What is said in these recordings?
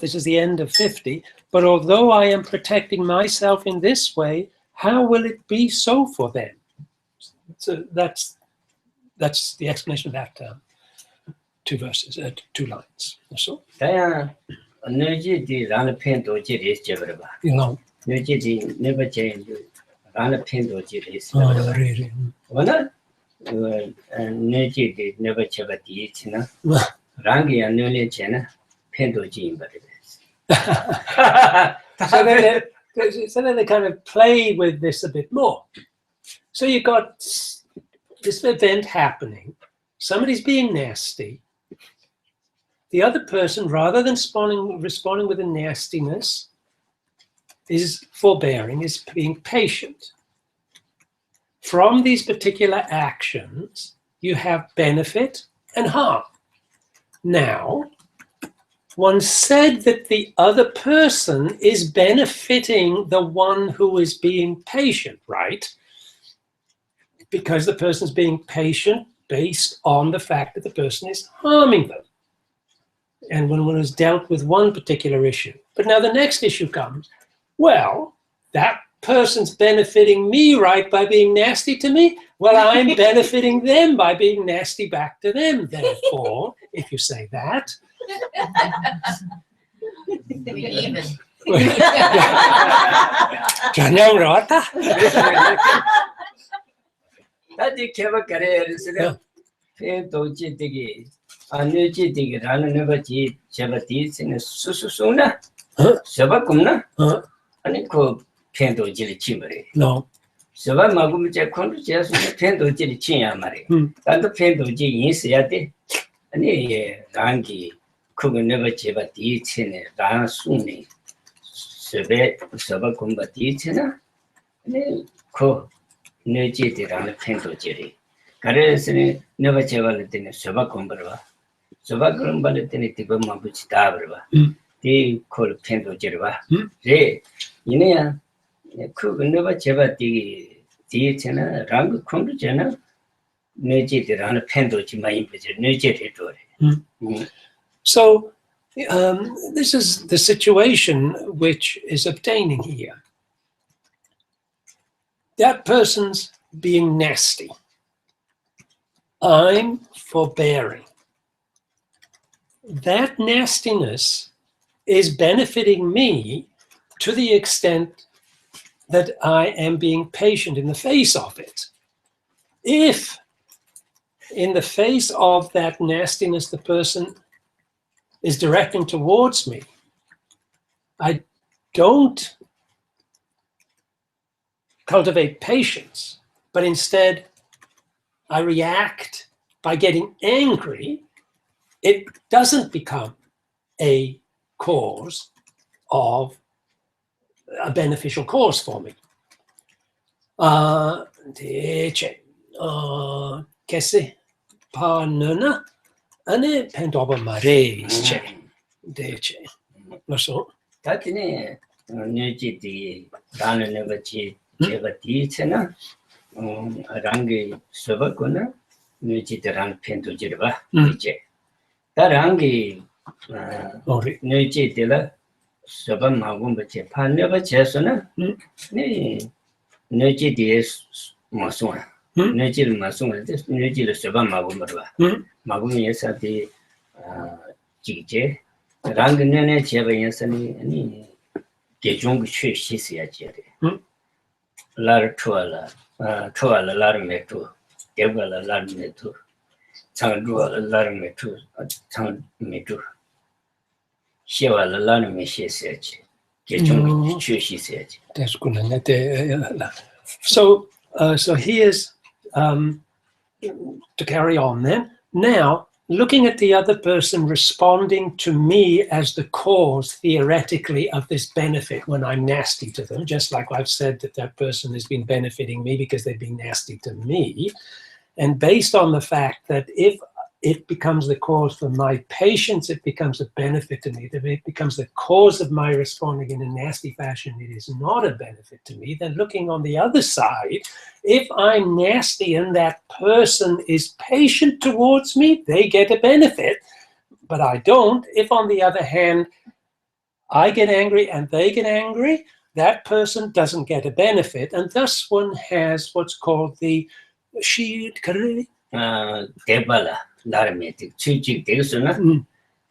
this is the end of 50, but although I am protecting myself in this way, how will it be so for them? So that's the explanation of that 2 verses, 2 lines. So, you know. never change. Run a pinto chilies. Nature never chavati, Rangi and Nuli Chena, Pinto Jim, but it is. So then they kind of play with this a bit more. So you got this event happening, somebody's being nasty. The other person, rather than responding with a nastiness, is forbearing, is being patient. From these particular actions, you have benefit and harm. Now, one said that the other person is benefiting the one who is being patient, right? Because the person is being patient based on the fact that the person is harming them. And when one has dealt with one particular issue. But now the next issue comes, well, that person's benefiting me, right, by being nasty to me? Well, I'm benefiting them by being nasty back to them. Therefore, if you say that. Even. That you never career is a doji digi. A new jitting, run never cheat, Chavatis in a Susuna, Sabacumna, and it called Pento Jilly Chimbery. No. Sava Magumja Congress, Pento Jilly Chiamari. And the Pento G is yati, and a Rangi could never Chavatis in a Ran Suni. Sabacumba Titina, and then co Nujiti ran a Pento Jilly. Carres never chevalet in a Sabacumba. Sabacumba Tiba Mabuch Tabrava. They call Pento Jerva. Re, Inea, cook never chevati, Tiana, Rang Kundjana, Nujit ran a Pento Chima, Nujit. So, this is the situation which is obtaining here. That person's being nasty. I'm forbearing. That nastiness is benefiting me to the extent that I am being patient in the face of it. If in the face of that nastiness the person is directing towards me, I don't cultivate patience, but instead I react by getting angry, it doesn't become a cause of a beneficial cause for me. Kese pa nana ane pentoba mares che deche. So Tatine Nujiti ran never cheat, Chevati Chena, Rangi Sabacuna, Nujit ran Pento Jerva, Tarangi Nujitilla, Sabam Magumba Chepan never chesona, Nujit Masuna, Nujil Masuna, this Nujil Sabam Magumba, Magumi at the GJ, Ranganene Chevayasani, any Gejung Shi Siachi. Lar Tuala, Tuala Larmetu, Devil Larmetu, Tangua Larmetu, Tang Metu. Shiva Larme, she said, Gejung she said. That's good. So here's to carry on then. Now, looking at the other person responding to me as the cause, theoretically, of this benefit when I'm nasty to them, just like I've said that that person has been benefiting me because they've been nasty to me. And based on the fact that if it becomes the cause for my patience, it becomes a benefit to me. If it becomes the cause of my responding in a nasty fashion, it is not a benefit to me. Then looking on the other side, if I'm nasty and that person is patient towards me, they get a benefit, but I don't. If on the other hand, I get angry and they get angry, that person doesn't get a benefit. And thus one has what's called the Debala, Larmetic, Chujik Dexuna,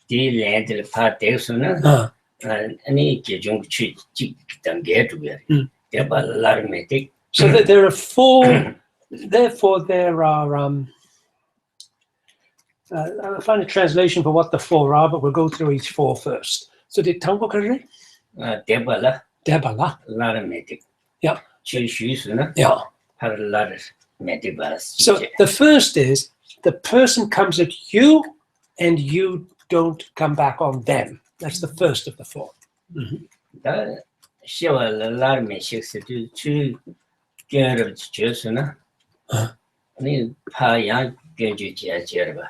the land part Dexuna, and any Jung Chujik don't get to be. Debala Larmetic. So that there are four, therefore there are, I'll find a translation for what the four are, but we'll go through each four first. So the Tango Kare? Debala, Larmetic. Yeah. Chusuna, Yeah. So the first is the person comes at you and you don't come back on them. That's the first of the four. That Shiva Larme Shakes to get of Chusuna. I mean, Paya Genji Jerba.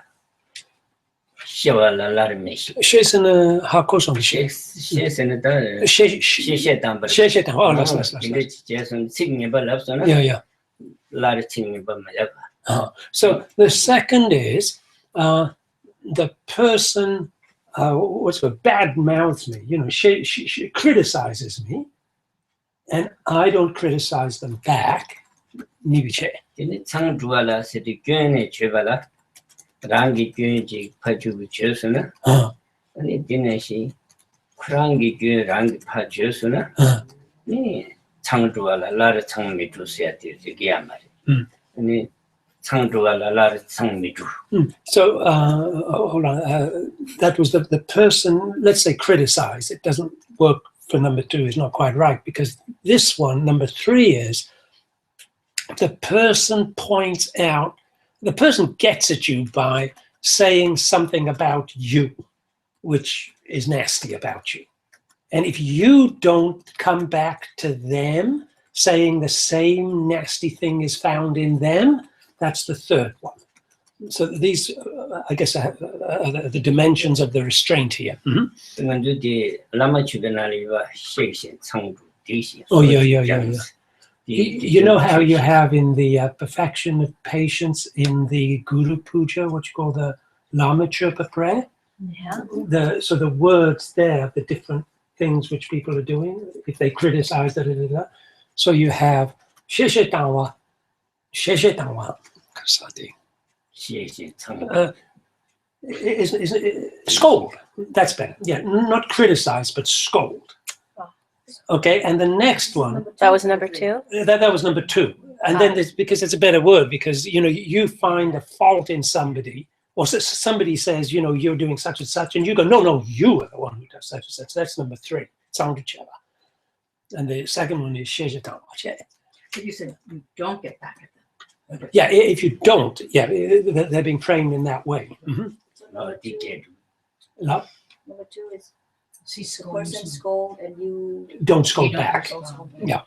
Shiva Larme She's in a Hakoson. She's in the Shishetan, but Shishetan. Oh, that's Jason singing about love. Yeah. So the second is the person bad mouths me. You know, she criticizes me, and I don't criticize them back. Nibiche. Rangi Gunji Paju Chusuna, and it didn't she Krangi Gun Rangi Pajusuna, Tangduala, Lara Tang Mitu said the Giamari, and Tangduala, Lara Tang Mitu. So, hold on, that was the person, let's say, criticize. It doesn't work for number two, it's not quite right, because this one, number three, is the person points out. The person gets at you by saying something about you, which is nasty about you. And if you don't come back to them saying the same nasty thing is found in them, that's the third one. So these, I guess, are the dimensions of the restraint here. Oh, yeah. You know how you have in the perfection of patience in the Guru Puja, what you call the Lama Chirpa prayer? Yeah. So the words there, the different things which people are doing, if they criticize, so you have Sheshe Tawa, Kasati. Scold. That's better. Yeah, not criticize, but scold. Okay, and the next one. That was number two? That was number two. And then because it's a better word, because, you know, you find a fault in somebody, or somebody says, you know, you're doing such and such, and you go, no, you are the one who does such and such. That's number three, Soundcheva. And the second one is Shejatan. But you said you don't get back at them. Yeah, if you don't, they're being framed in that way. Number two is the person scold and you don't scold back. Yeah.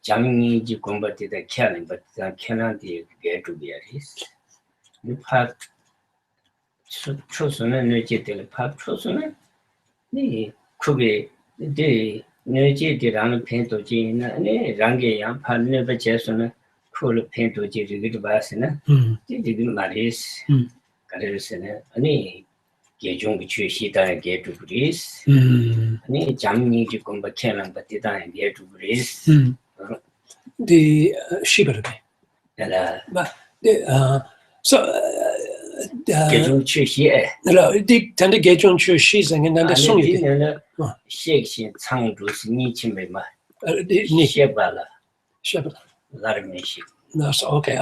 Jamini combated the killing, but the cannon get to be a risk. You have chosen energy till pub chosen. The could be the energy did on paint of gene, and rangi and pan never jason, cool paint of gene, basina. Didn't maris, Carisina, any Gejung Chushita get to Greece. Any Jamini to combat cannon, but did I get to Greece? The Shibarabe. So Gejung Chushi, the tender Gejung Chushizing and then the song. Shakes in tongue to Nichim, Shebala, Larmishi. No, so okay.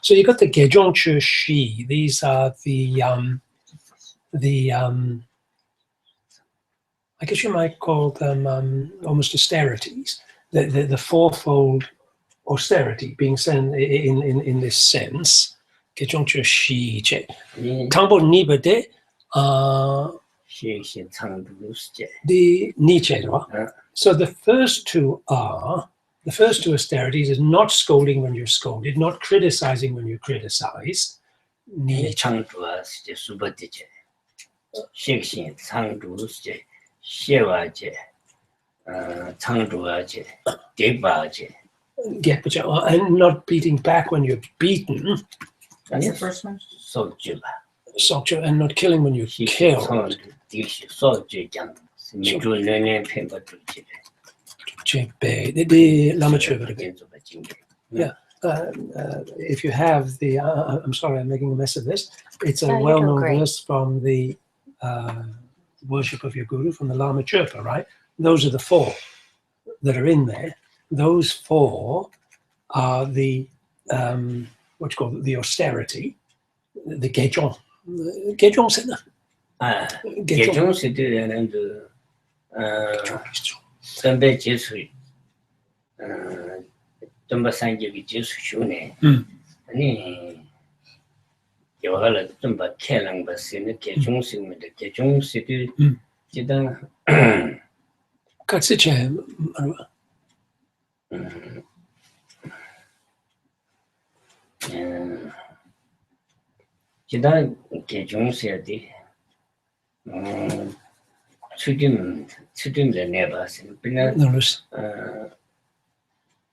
So you got the Gejong Chushi. These are the I guess you might call them almost austerities. The fourfold austerity being sent in this sense. Gejong Chushi che. Tangbo Nibade the Nietzsche. So the first two austerities is not scolding when you're scolded, not criticizing when you're criticized. Shewaje, Tangduaje, Debaje. Get what you, and not beating back when you're beaten, That's the first one. Sojuba. Sokju, and not killing when you're killed. Soju, Middle Lene Pemberton. The Lamature. Yeah. If you have the, I'm sorry, I'm making a mess of this. It's a No, you're doing well-known great. verse from the worship of your guru, from the Lama Chirpa, right? Those are the four that are in there. Those four are the, what's called the austerity, the Gejong. Gejong said that. Gejong City and Sambe Jesu. Tumba Sanji Jesu Shune. Yohala Tumba Kelang Basin, Gejong Sing with the Gejong City. Jidang. Katsiche. Jidang Gejong City. Chudim the neighbors, Pina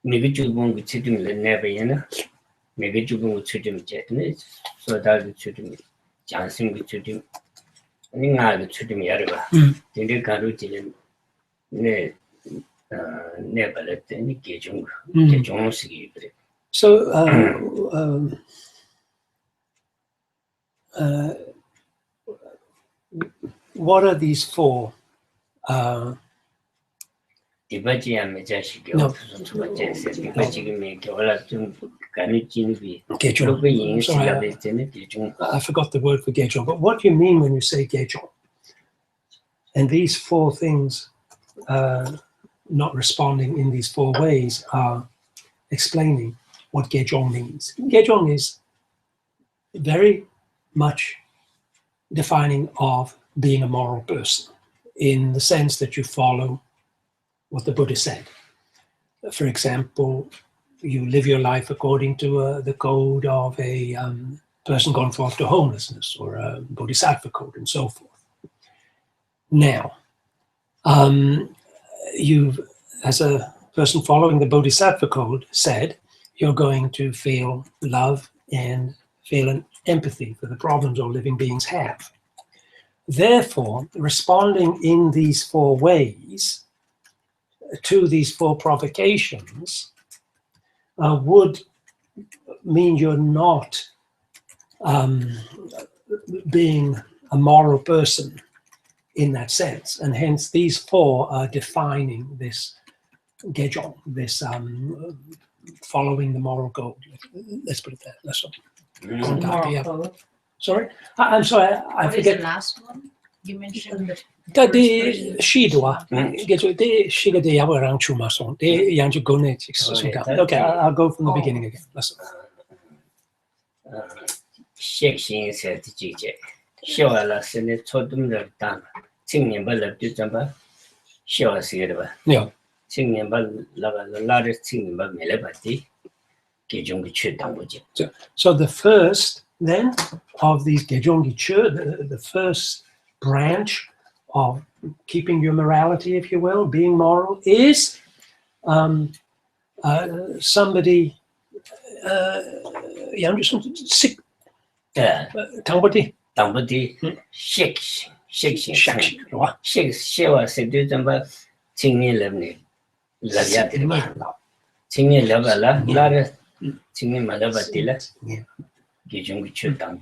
maybe Jubong with Chudim the neighbor, you know. Maybe Jubong with Chudim Jetness, so that the Chudim Johnson with Chudim. I think I would Chudim Yarba. Did you go to never let any Gejong see. So, what are these four? Dibaji and Majashi go to what Jensen, Dibaji make all of them. I forgot the word for Gejong, but what do you mean when you say Gejong? And these four things, not responding in these four ways, are explaining what Gejong means. Gejong is very much defining of being a moral person in the sense that you follow what the Buddha said. For example, you live your life according to the code of a person gone forth to homelessness, or a Boddhisattva code, and so forth. Now, you've, as a person following the Bodhisattva code, said you're going to feel love and feel an empathy for the problems all living beings have. Therefore, responding in these four ways to these four provocations would mean you're not being a moral person in that sense, and hence these four are defining this Gejong, this following the moral code. Let's put it there. That's all. Moral code. Sorry, I'm sorry. I What is forget. the last one? You mentioned the The Shidua, get the Shiga de Yawarang Chumason, the Yanju Gonet. Okay, I'll go from the beginning again. Listen. Shaking said GJ. Show us in the totem of done. Singing by the Dutamba. Show us here. Yeah. Singing by the largest singing by Melabati. Gejong Chudam. So the first then of these Gejongi Chur, the first branch of keeping your morality, if you will, being moral, is somebody sick. Tambati. Shake, Shewa said to them about singing Lemney. Singing Levala, Lara, singing Malabatilla, Gijung Chudam.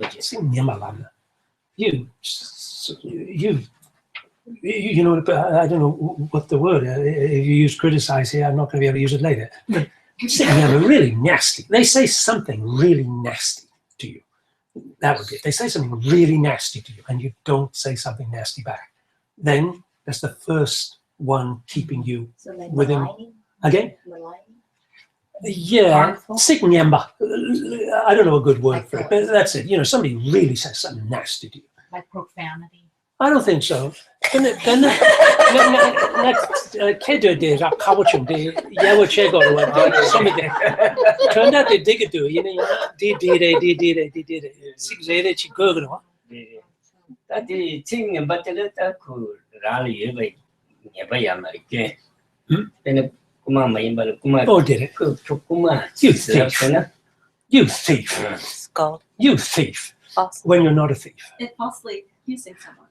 You know, I don't know what the word, if you use criticize here, I'm not going to be able to use it later. But they're really nasty. They say something really nasty to you. That would be it. They say something really nasty to you, and you don't say something nasty back. Then that's the first one keeping you within. Maligning? Again? Maligning? Yeah, signyamba. I don't know a good word for it, but that's it. You know, somebody really says something nasty to you. like profanity. I don't think so. Kedo de rakawachum de yawa chego some of them turned out they dig it do, you know, did it. Six chigurno. 다들 지금 받들었다 그 라를 예배 예배야만 이게 근데 그만 많이 말 그만 Oh, did it? 그 그만 You thief. 있었나? You thief. Skull. You thief. Awesome. When you're not a thief. And falsely accusing someone.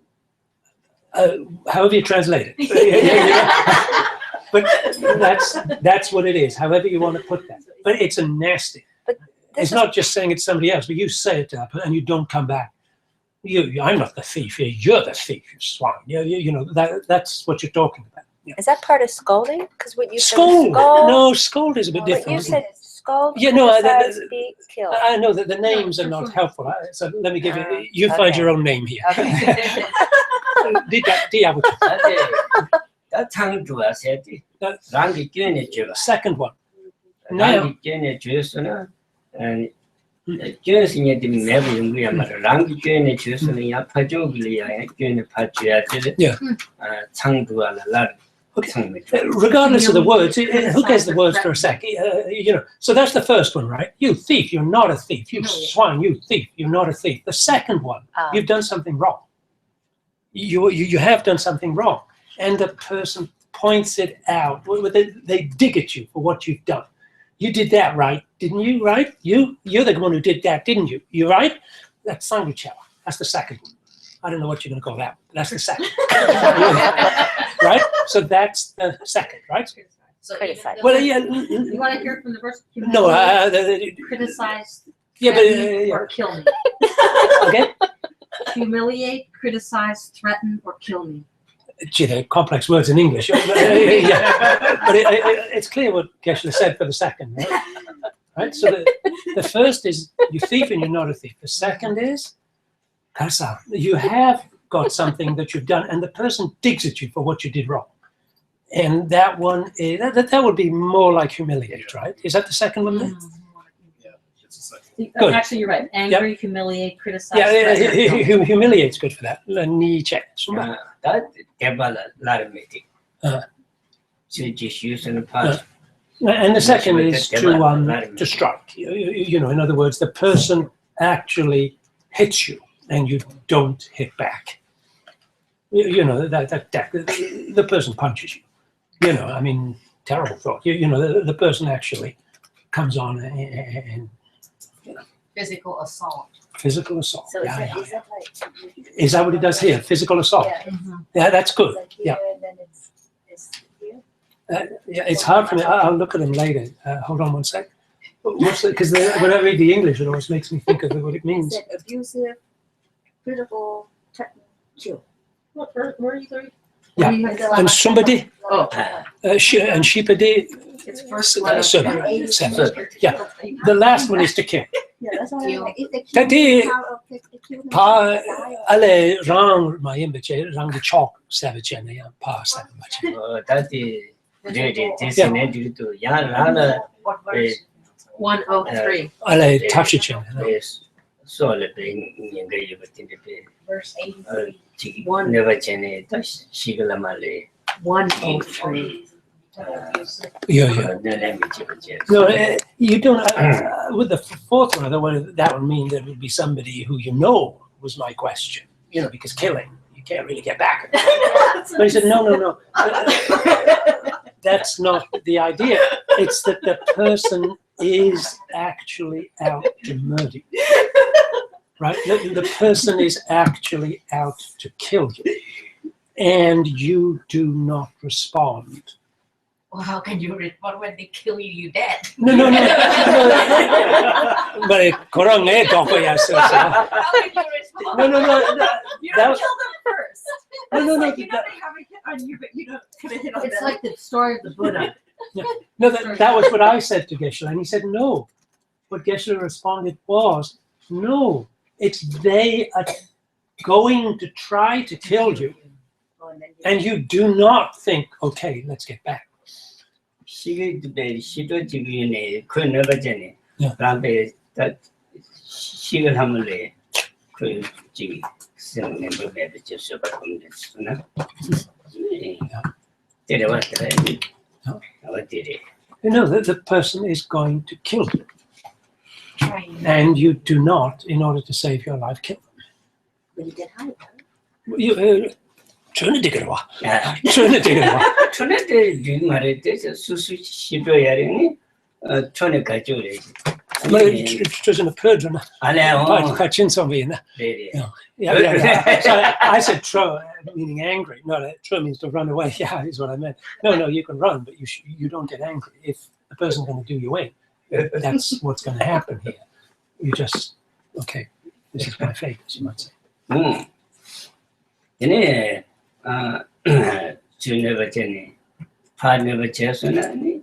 However you translate it. But that's what it is, however you want to put that. But it's a nasty. But It's not just saying it's somebody else, but you say it to her and you don't come back. I'm not the thief here. You're the thief, you swine. You know, that's what you're talking about. Yeah. Is that part of scolding? Because what you Scold. said scold. No, scold is a bit But different. you isn't said it? scold, Yeah, no, criticize, beat, kill. I know that the names are not helpful. So let me give you. You find okay. your own name here. Okay. 다들 다 창조하세요. 랑기 교인의 죄가 Second one. Now, 랑기 교인의 죄에서는 교인이 매부 연구야 말이야. 랑기 교인의 죄에서는 야파족이야 교인의 파주야들 Yeah. 창조하는 날 regardless of the words, who cares the words for a sec? You know. So that's the first one, right? You thief. You're not a thief. You swine. You thief. You're not a thief. The second one, you've done something wrong. You have done something wrong, and the person points it out. They dig at you for what you've done. You did that right, didn't you? Right? You're the one who did that, didn't you? You right? That's sanguchella. That's the second one. I don't know what you're going to call that. But that's the second. Right? So that's the second, right? So Criticize. Well, yeah. You want to hear from the verse? No. Criticize, Yeah, threaten, but or kill me. okay. Humiliate, criticize, threaten, or kill me. Gee, they're complex words in English. Yeah. But it's clear what Geshe said for the second, right? Right? So the first is you thief and you're not a thief. The second is karsa. You have got something that you've done, and the person digs at you for what you did wrong. And that one is, that would be more like humiliate, right? Is that the second one then? Yeah, it's a second. Good. Actually, you're right. Angry, humiliate, criticize. Yeah, threaten, or kill me. humiliate's good for that. Ni check. 다 대발라 라르메티 Uh. 지지슈스는 파 And the second is to strike. You know, in other words, the person actually hits you and you don't hit back. You know, that the person punches you. You know, I mean, terrible thought. You know, the person actually comes on and physical assault. physical assault. So Yeah, is that like? Is that what it does here? Physical assault. Yeah. Yeah, that's good. Like here, Yeah. and then it's here. Yeah, it's hard for me. I'll look at them later. Hold on one sec. Because when I read the English, it always makes me think of what it Is means. it abusive, critical, threaten, kill? Where are you going? Yeah. And somebody, Oh. and shipadi, It's first letter. seven. Yeah. The last one is to kill. Yeah, that's what Kill. I mean. If they Tadi- kill, how they kill them, Pa they die. ale rang my imbache rang the chalk savage and pa seven much. 다들 이제 대신에 들도 야라나 What verse? 103. Ale tafshichen. 소를 뱅인가 이버틴데 Verse 83. never 전에 또 시글라 말레 103. Yeah. No, you don't. With the fourth one, that would mean that it would be somebody who you know was my question. You know, because killing, you can't really get back. But he said, no. That's not the idea. It's that the person is actually out to murder you. Right? The person is actually out to kill you. And you do not respond. Well, how can you respond when they kill you? You dead. No. But korang don't go How can you respond? No. You That don't was- kill them first. No, It's no. like, you know they have a hit on you, but you don't put a hit on It's them. like the story of the Buddha. No, that was what I said to Geshe, and he said no. What Geshe responded was, no, it's they are going to try to kill you, Oh, and then you- and you do not think, okay, let's get back. 시글도 시도 지구네 그 내가 전에 Yeah. 라베 다 시글 하물래 그 지기 생내 법에 비춰서 바꾸면 됐으나 데려왔더라 어디래 You know that the person is going to kill you, Trying. and you do not, in order to save your life, kill them. But you get high. Trinidad. 아, Trinidad. 촌에들 리 말했대 수수 시도야리니 촌에 가지고 그래지. Tristan Perdrina. 아니야. Pachin Somvina. 네네. Yeah. So I said tro, meaning angry. No, tro means to run away. Yeah, is what I meant. No, you can run, but you don't get angry. If the person's going to do you in, that's what's going to happen here. You just, okay, this is my fate, as you might say. 얘네 주네버 전에 파네버 제선아니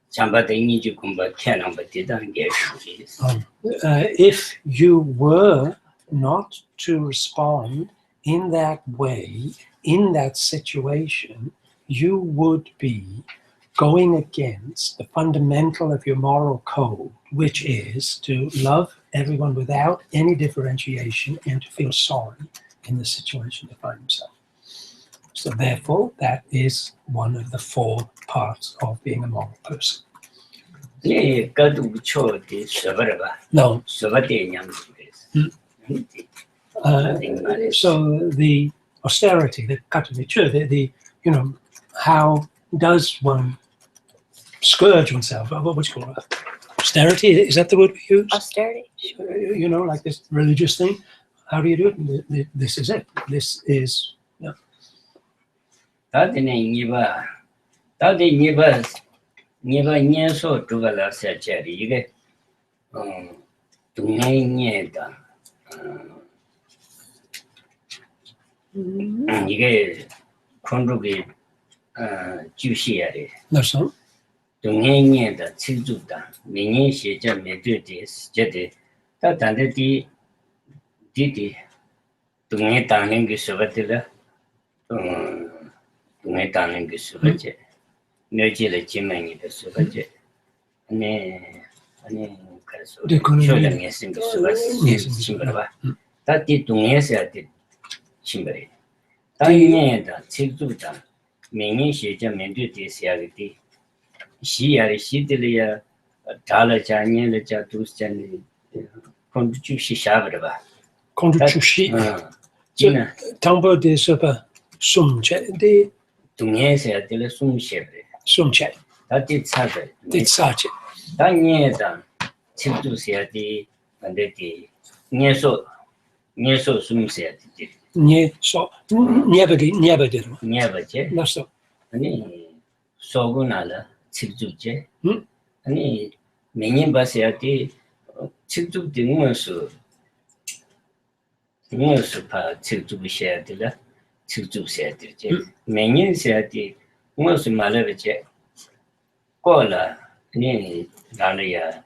잠바데 인지 공부 캐나버 되다는 게 If you were not to respond in that way, in that situation, you would be going against the fundamental of your moral code, which is to love everyone without any differentiation and to feel sorry in the situation they find themselves. So therefore, that is one of the 4 parts of being a moral person. 네, 가도 우초디 서버봐. No. 서버대 냠스. So the austerity, the how does one scourge oneself? What would you call it? Austerity, is that the word we use? Austerity. Like this religious thing. How do you do it? This is it. This is, 다들 니바 년소 두발라 세차리 이게 동네에다 이게 콘루기 주시야래 that's all. 동네에다 치주다 매년 시자 매드데스 제데 다 단데디 디디 동네 다는 게 서버들라 동네 다는 게 서버제 내지를 지명이다 서버제 아니 그래서 쇼장에 생겨 서버제 심벌봐 다디 동네에서 할 심벌이 다니에다 치주다 매년 시자 매드데스야게 시야리 시들이야 달아자니를 자두스잖니 콘주시 샤버봐 Konduchushi. 지나 Tambo de sopa sumche de 동네에서 할 숨쉬버려 sumche. 다디 차들 It's such. 다니에다 치주시야디 반데디 녀소 숨쉬야디 Never did. 녀버제 That's all. 아니 소고나라 치주제 응? 아니 매년 봐서야디 치주 등문수 파 치주셔야 되라 치주셔야 되지 매년 세야디 무슨 말을지 꼬라 아니 나리야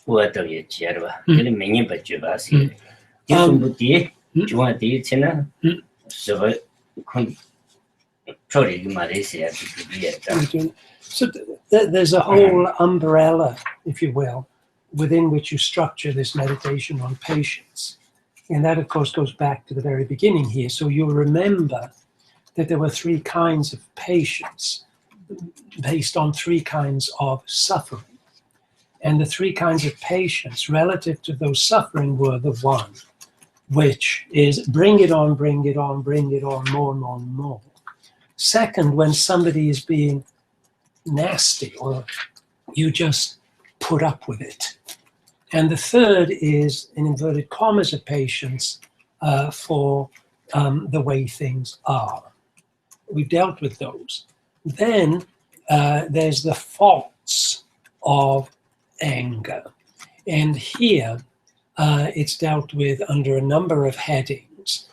뭐더게 지어봐 근데 매년 받죠 봐시 기술부터 중앙대 채나 서 저리 말이세요 So there's a whole umbrella, if you will, within which you structure this meditation on patience. And that, of course, goes back to the very beginning here. So you'll remember that there were 3 kinds of patience based on 3 kinds of suffering. And the 3 kinds of patience relative to those suffering were the one, which is bring it on, more and more and more. Second, when somebody is being nasty, or you just put up with it. And the third is, in inverted commas, of patience for the way things are. We've dealt with those. Then there's the faults of anger. And here it's dealt with under a number of headings.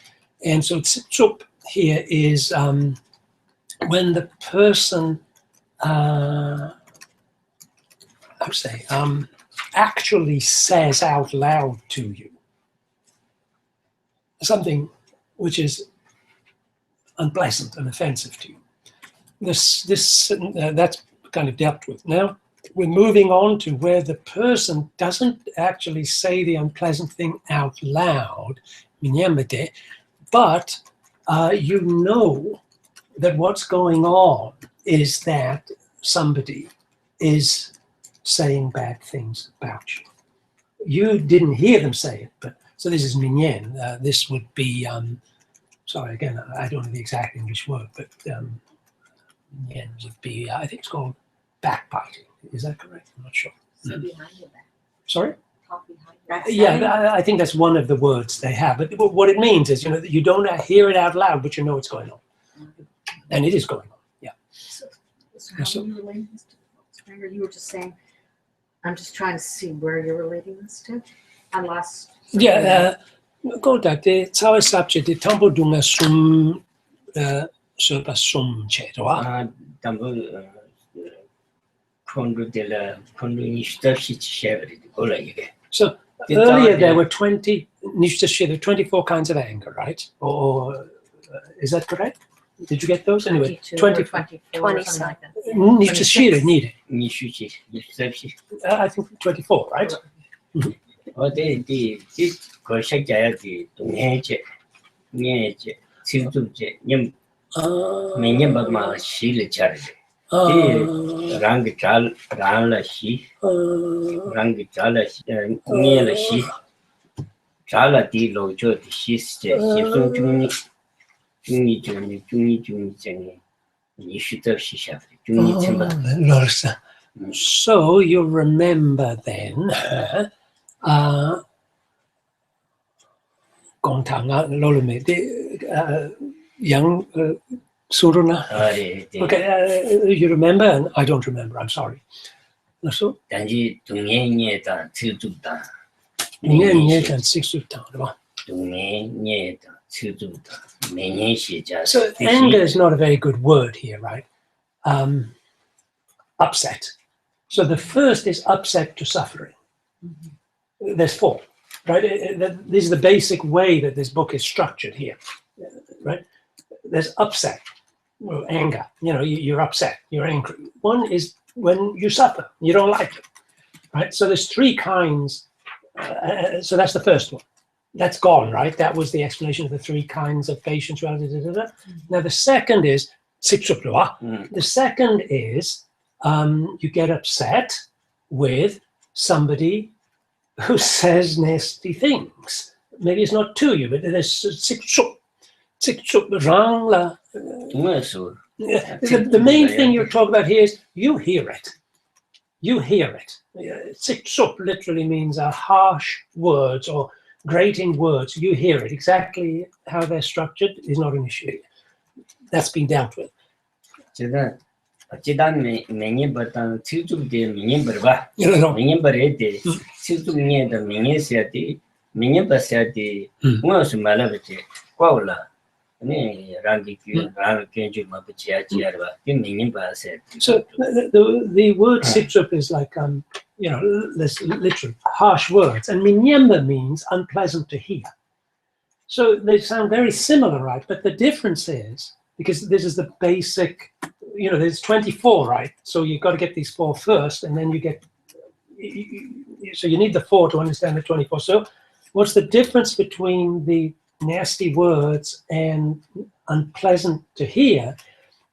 And so tsup here is when the person actually says out loud to you something which is unpleasant and offensive to you. That's kind of dealt with. Now we're moving on to where the person doesn't actually say the unpleasant thing out loud, but you know that what's going on is that somebody is saying bad things about you. You didn't hear them say it, but So this is minyan. This would be, sorry, again, I don't know the exact English word, but minyan would be, I think it's called backbiting. Is that correct? I'm not sure. So behind your back. Sorry? Talk behind your back. Yeah, I think that's one of the words they have. But what it means is, you don't hear it out loud, but you know what's going on. And it is going on, yeah. So Yeah, how so- are you relating this to Springer? You were just saying, I'm just trying to see where you're relating this to. I lost. Yeah, guarda, te cały subject, te tambo dunga sum, sopa sum ceto, 담보 콘도 이슈다시 쉐버리 고라 이게. So earlier there were 24 kinds of anger, right? Or is that correct? Did you get those? Anyway, 20, 20. 24, something like that. Nishishira needed. 니슈치 니슈다시. I think 24, right? 어디 거식자야지 동해제 녜제 친구제 님 매년 막마 시를 차르게. 랑기 잘 랑라시 랑기 잘라시 녜라시 잘라디 로조디 시스제 예송 중니 중니 니슈다시 샤프리 중니 쳔바. Lorsa. So you remember then, Gontanga Lolome, the young Suruna. 아리 Okay, you remember, and I don't remember. I'm sorry. So, 단지 동해에다 치주다. and 6 right? 동해에다 치주다. 매년 시작. So anger is not a very good word here, right? Upset. So the first is upset to suffering. There's 4, right? This is the basic way that this book is structured here, right? There's upset, well, anger. You're upset, you're angry. One is when you suffer, you don't like it, right? So there's 3 kinds. So that's the first one. That's gone, right? That was the explanation of the 3 kinds of patience. Now the second is the second is you get upset with somebody who says nasty things. Maybe it's not to you, but there's the main thing you're talking about here is you hear it. You hear it. Siksup literally means harsh words or grating words. You hear it. Exactly how they're structured is not an issue. That's been dealt with. 제가 어찌단 매년 버tan 치주데 매년 버바. No. 매년 버에데 치주니에다 매년 세야디 매년 버세야디 무엇을 말하지? 과올라. 아니 랑기규 랑켄주 마부치아지아르바. 이 매년 버세. So the word siksup is like this literal harsh words, and minyemba means unpleasant to hear. So they sound very similar, right? But the difference is, because this is the basic, there's 24, right? So you've got to get these 4 first, and then you get, so you need the 4 to understand the 24. So what's the difference between the nasty words and unpleasant to hear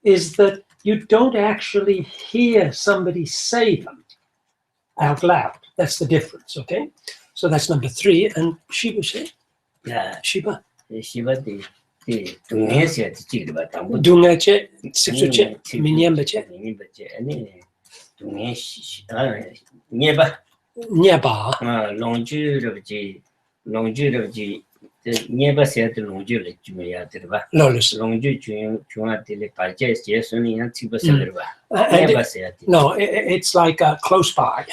is that you don't actually hear somebody say them out loud. That's the difference, okay? So that's number 3. And Shiva said, 야, Shiva. 시바디 동해에서 지지르바 담보 Dungache, Siksuche, Minyembache, 매년버제 아니 동해시 녜바 Nyaba. 롱주르지 녜바세도 롱주를 주면야 들어봐 Lolus. 롱주 중앙들이 발제 제선이랑 집어서 들어봐 And 녜바세도 no, it's like close by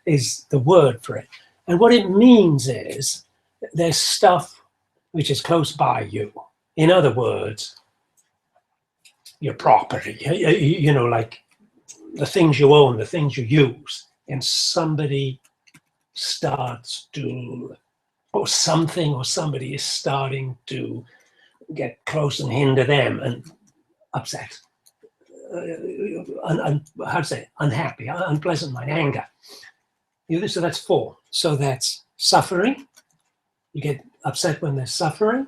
is the word for it. And what it means is there's stuff which is close by you. In other words, your property, like the things you own, the things you use, and somebody starts to, or something or somebody is starting to get close and hinder them and upset. How to say, unhappy, unpleasant mind, anger. So that's 4. So that's suffering. You get upset when there's suffering.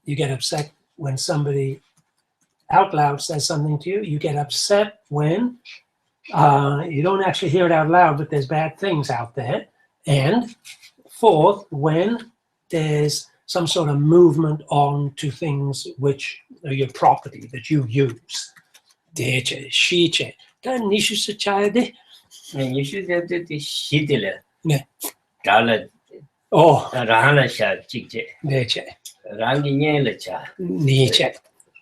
You get upset when somebody out loud says something to you. You get upset when you don't actually hear it out loud, but there's bad things out there. And 4th, when there's some sort of movement on to things which are your property that you use. Deche, shiche. Da nishu sachayade. You should have the shitilla. Yeah. Dollar Oh, Rahana Sha Chiche. deche. Rangi Nyelacha. Niche.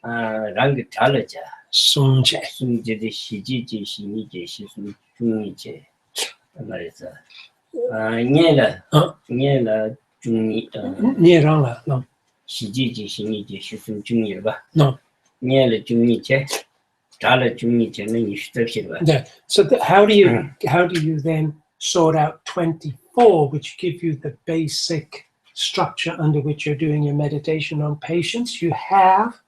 Rangi Talacha. Sunche. Sunje de Shiji, Shinije, Shisun Juniche. Marisa. Nyela. Nyela Juni. Nirala. No. Shiji, Shinije, Shisun Juniba. No. Nyela Juniche. Tala Juniche, and then you step Yeah. So how do you then sort out 24, which give you the basic structure under which you're doing your meditation on patience? You have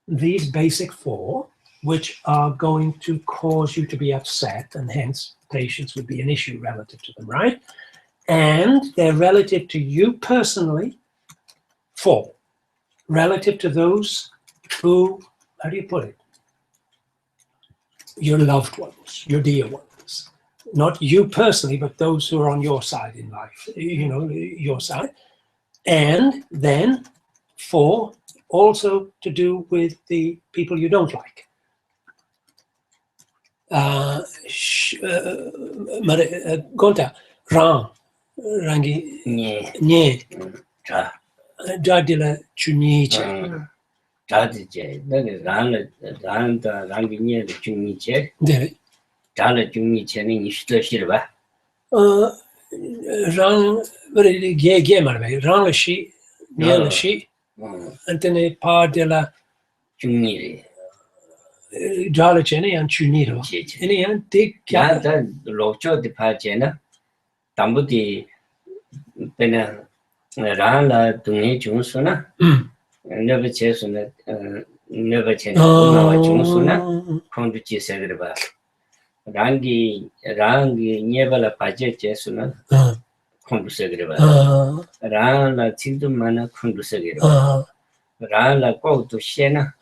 these basic 4, which are going to cause you to be upset, and hence patience would be an issue relative to them, right? And they're relative to you personally, 4. Relative to those who, how do you put it? Your loved ones, your dear ones. Not you personally, but those who are on your side in life, your side. And then 4, also to do with the people you don't like. Gonta, rangi, nye, jadila chuniche. Tadije, then Rangi near the Juniche. Dere. Tala Juniche and Shirba. Rang, rang shi, niela shi, antene par de la Juni. jala chene and chuniro. Any and dig Yada Locho de Pagena. Tambudi Pena Rana Duni Junsuna. Never chase on that, never change. Junsuna. Conduci Segreba. Rangi, never a paget jesuna. Conducegreba. Rana Tindumana Conducegreba. Rana go to Shena.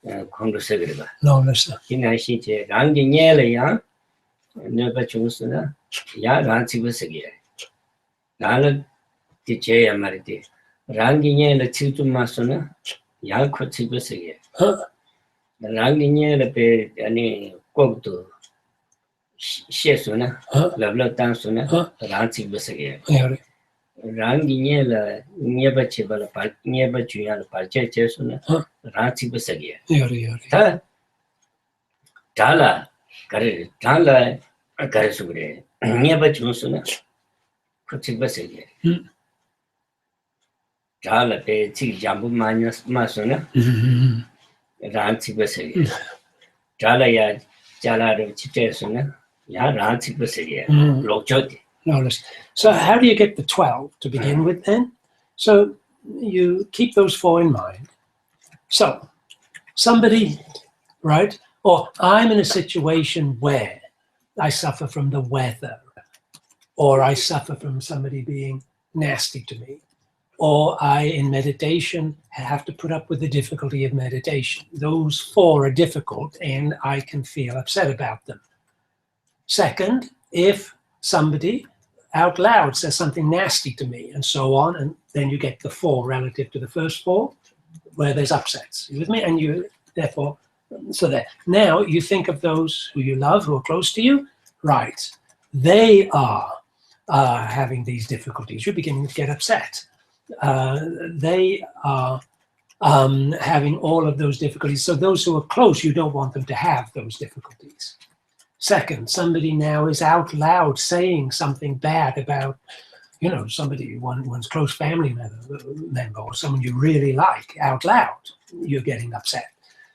Conducegreba. No, listen. Kinashite, Rangi Nyela, never Junsuna. Ya Ranti was again. Nala Tiche Amariti. Rangi Nyela Tiltumasuna. Ya Kotibus again. Rangi Nyela pe any go to Shesuna, Lavla Tansuna, Ranti was again. Rangi Nyela never chibala, never Juliana Pachesuna, Ranti was again. Tala, Tala, Karisure, never Junsuna, Kotibus again. Tala pe Jambu minus Masuna, Ranti was again. Tala ya Jala Chitesuna, Ya Ranti was again. Lochoti. No, listen. So how do you get the 12 to begin with then? So you keep those 4 in mind. So somebody, right? Or I'm in a situation where I suffer from the weather, or I suffer from somebody being nasty to me, or I, in meditation, have to put up with the difficulty of meditation. Those 4 are difficult and I can feel upset about them. Second, if somebody out loud says something nasty to me and so on, and then you get the 4 relative to the first 4, where there's upsets. You with me? And you, therefore, so there. Now you think of those who you love, who are close to you, right? They are having these difficulties. You're beginning to get upset. They are having all of those difficulties. So those who are close, you don't want them to have those difficulties. Second, somebody now is out loud saying something bad about, somebody, one's close family member or someone you really like out loud, you're getting upset.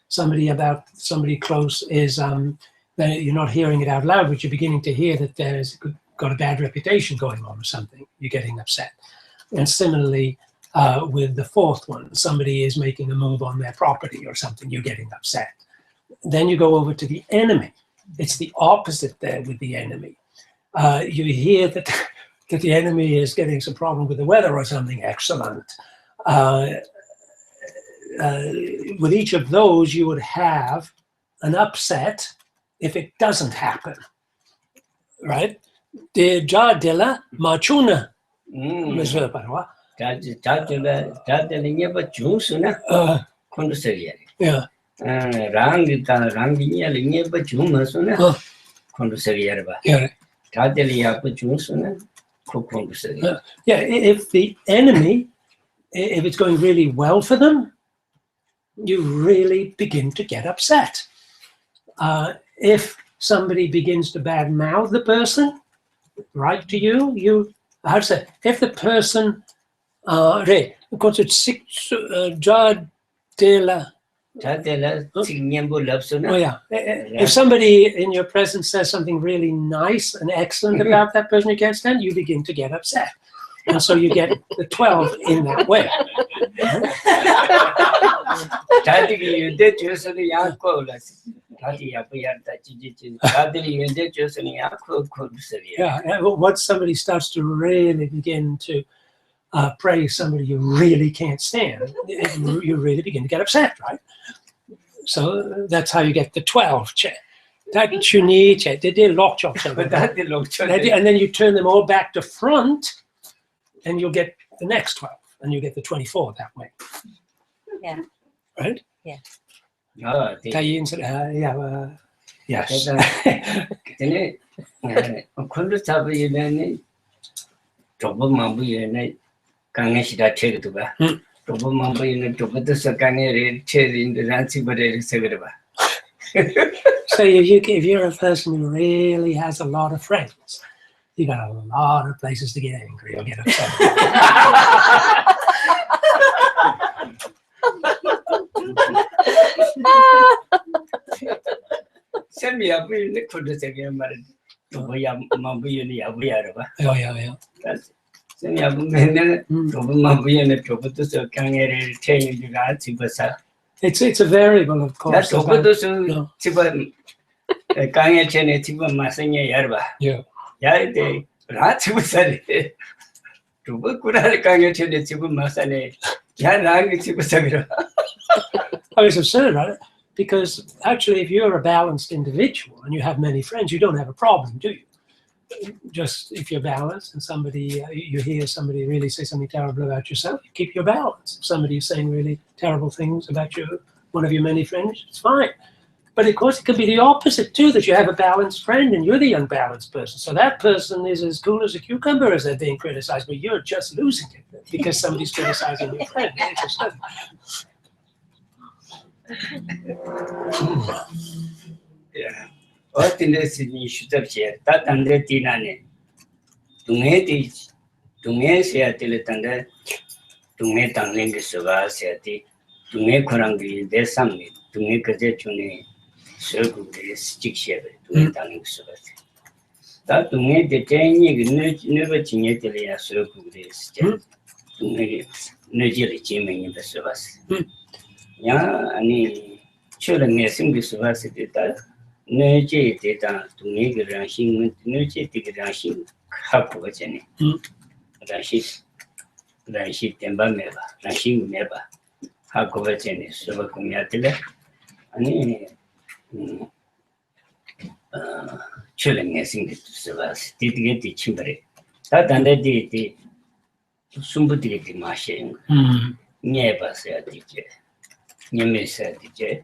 Somebody close is, you're not hearing it out loud, but you're beginning to hear that there's got a bad reputation going on or something, you're getting upset. And similarly, with the 4th one, somebody is making a move on their property or something, you're getting upset. Then you go over to the enemy. It's the opposite there with the enemy. You hear that the enemy is getting some problem with the weather or something. Excellent. With each of those, you would have an upset if it doesn't happen, right? De jadela machuna. 다들 예버 중수나 콘도서리야. Yeah. 랑이 예버 중마수나 콘도서리야 봐. Yeah. 다들 야버 중수나 콘도서리야. Yeah. If the enemy, if it's going really well for them, you really begin to get upset. If somebody begins to badmouth the person, right to you, how to say, if the person, because it's six, 다들 칭년부 럽수나. oh yeah. If somebody in your presence says something really nice and excellent about that person you can't stand, you begin to get upset. And so you get the 12 in that way. 다들이 윤대 주서는 약고라서 다들 야부야다 지지지 다들이 윤대 주서는 약고 콘도서리야. Yeah. Once somebody starts to really begin to praise somebody you really can't stand, you really begin to get upset, right? So that's how you get the 12. And then you turn them all back to front, and you'll get the next 12, and you get the 24 that way. Yeah. Right? Yeah. Yes. 근데 콘도 잡으려면 조금만 강해시다 체르도가 조금만 보이는 조금더 강해를 체르인데 ran치버를 세그려봐. So if you're a person who really has a lot of friends, you got a lot of places to get angry or get upset. 쌤이 야부인데 콘도서리야 말은 뭐야 마부인이 야부야라 봐. Oh yeah. 쌤이 야부면은 조금만 보이는 조금더 강해를 체르인데 ran치버사. It's a variable, of course. 조금더 집은 강해 체내 집은 마성에 열봐. Yeah. 야이데 ran치버사리. 조금꾸라를 강해 체내 집은 마산에 야 랑이 집어서기라. I mean, it's absurd, right? Because actually, if you're a balanced individual and you have many friends, you don't have a problem, do you? Just if you're balanced and somebody, you hear somebody really say something terrible about yourself, you keep your balance. If somebody is saying really terrible things about one of your many friends, it's fine. But of course, it could be the opposite too, that you have a balanced friend and you're the unbalanced person. So that person is as cool as a cucumber as they're being criticized, but you're just losing it because somebody's criticizing your friend. Yeah. 어떤데서니 슈접시에 따탄데 디나네 동해디 동해세야 들었던데 동해 당랭게 서바세야디 동해 코랑기 대상미 동해 그제 중에 서구에 스틱시에 동해 당랭게 서바세 다 동해 대체니 그네 진예들이야 서구에 스틱 동해 너지리 지명이 서바세 야 아니 출렁에 생기 서바세 됐다 너지 대다 동네 그랑신 너지 되게랑신 하고 거잖니 라시 템바메바 라신 메바 하고 거잖니 서버 공야들래 아니 출렁에 생기 서바스 디디게 디침버리 다 단데디 숨부디게 마셔 녀바서야 디제 녀메서야 디제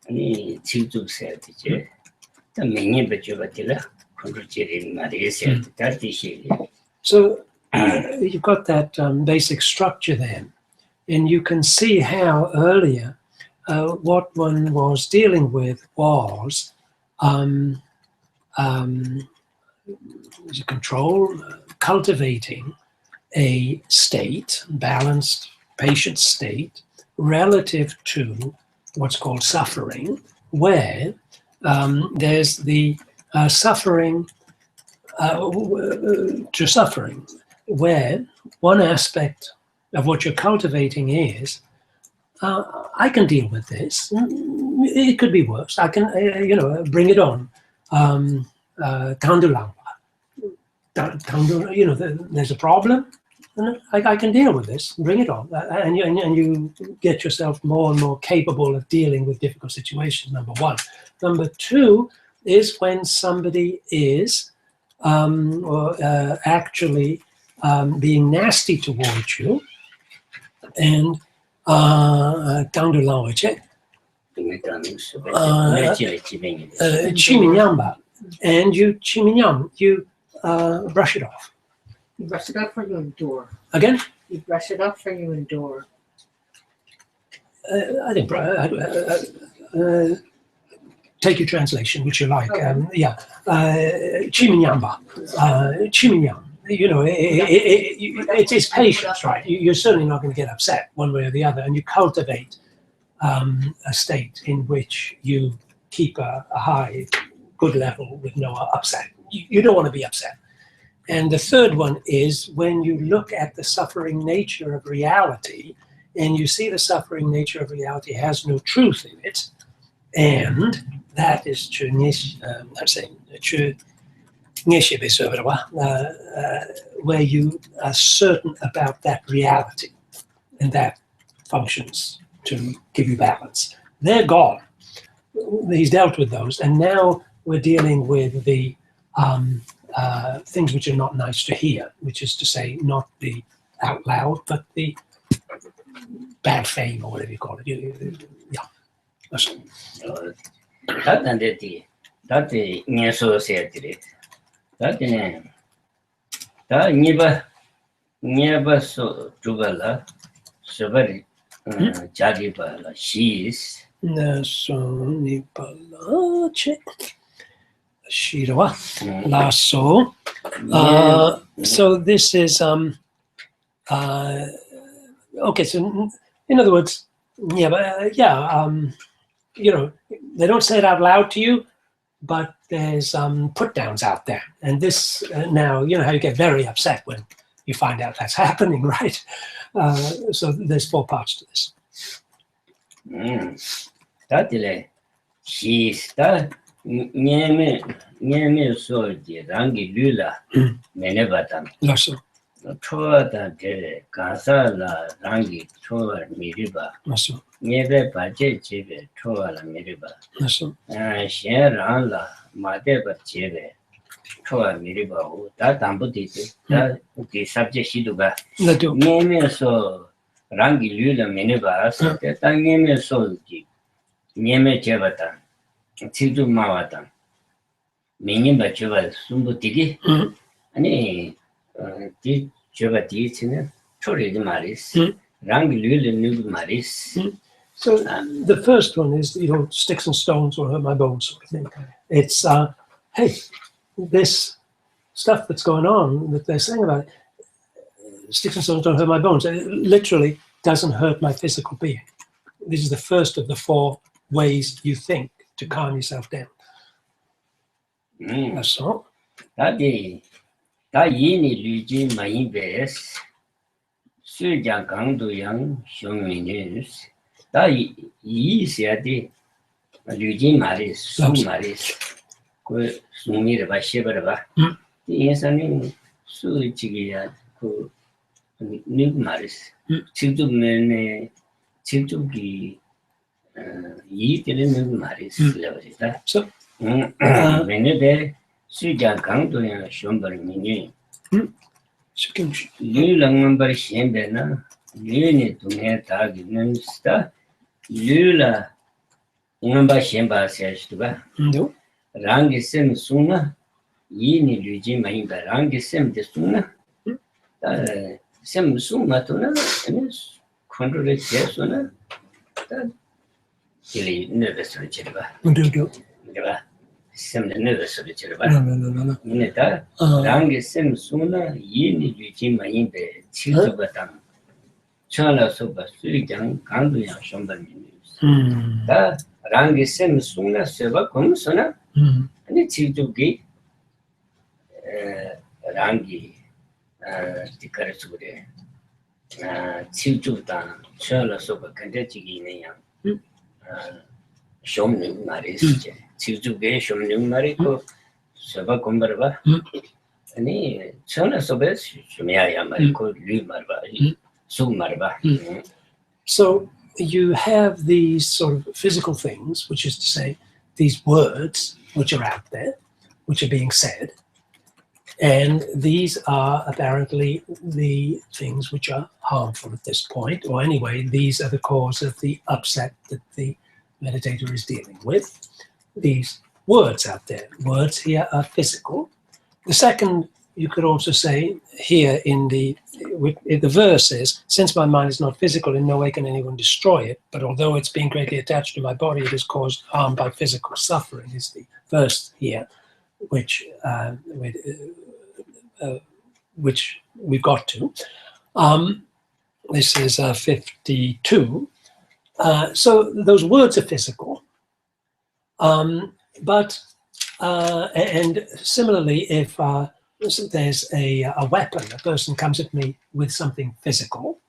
아니 지주서야 디제 So you got that basic structure there, and you can see how earlier what one was dealing with was control, cultivating a state, balanced, patient state, relative to what's called suffering, where there's the suffering to suffering, where one aspect of what you're cultivating is, I can deal with this. It could be worse. I can, bring it on. There's a problem. I can deal with this. Bring it on, and you get yourself more and more capable of dealing with difficult situations. Number one. Number two is when somebody is actually being nasty towards you, and Gangdu Lawache, Chiminyamba, and you Chiminyam, you brush it off. You brush it up or you endure? Again? You brush it up or you endure? I think take your translation, which you like. Chiminyamba, Chiminyam. You know, it's patience, right? You're certainly not going to get upset one way or the other, and you cultivate a state in which you keep a high, good level with no upset. You don't want to be upset. And the third one is when you look at the suffering nature of reality, and you see the suffering nature of reality has no truth in it, and that is where you are certain about that reality, and that functions to give you balance. They're gone. He's dealt with those, and now we're dealing with the things which are not nice to hear, which is to say, not the out loud, but the bad fame or whatever you call it. Yeah. That's all. Lasso. So this is okay. So in other words, you know, they don't say it out loud to you, but there's put downs out there, and this now you know how you get very upset when you find out that's happening, right? So there's 4 parts to this. Lasso. Lasso. Lasso. So the first one is, you know, sticks and stones will hurt my bones sort of thing. It's, hey, this stuff that's going on that they're saying about it, sticks and stones don't hurt my bones. It literally doesn't hurt my physical being. This is the first of the 4 ways you think to calm yourself down. That's all. So So you have these sort of physical things, which is to say, these words which are out there, which are being said, And these are apparently the things which are harmful at this point, or anyway, these are the cause of the upset that the meditator is dealing with. These words out there. Words here are physical. The second, you could also say here in the verse is, since my mind is not physical, in no way can anyone destroy it, but although it's being greatly attached to my body, it has caused harm by physical suffering, is the verse here, which we've got to. This is 52. So those words are physical. But and similarly, if there's a weapon, a person comes at me with something physical,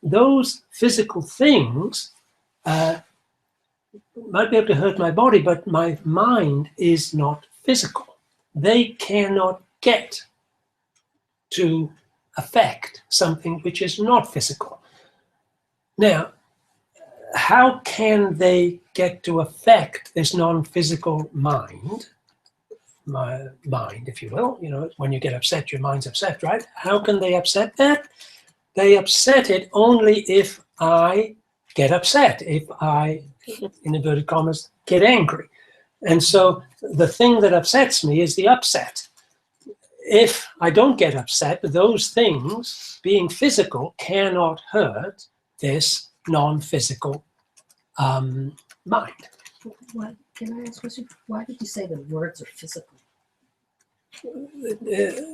those physical things might be able to hurt my body, but my mind is not physical. They cannot get to affect something which is not physical. Now, how can they get to affect this non-physical mind, my mind, if you will? You know, when you get upset, your mind's upset, right? How can they upset that? They upset it only if I get upset, if I, in inverted commas, get angry. And so the thing that upsets me is the upset. If I don't get upset, those things, being physical, cannot hurt this non-physical mind. What, can I ask you, why did you say the words are physical?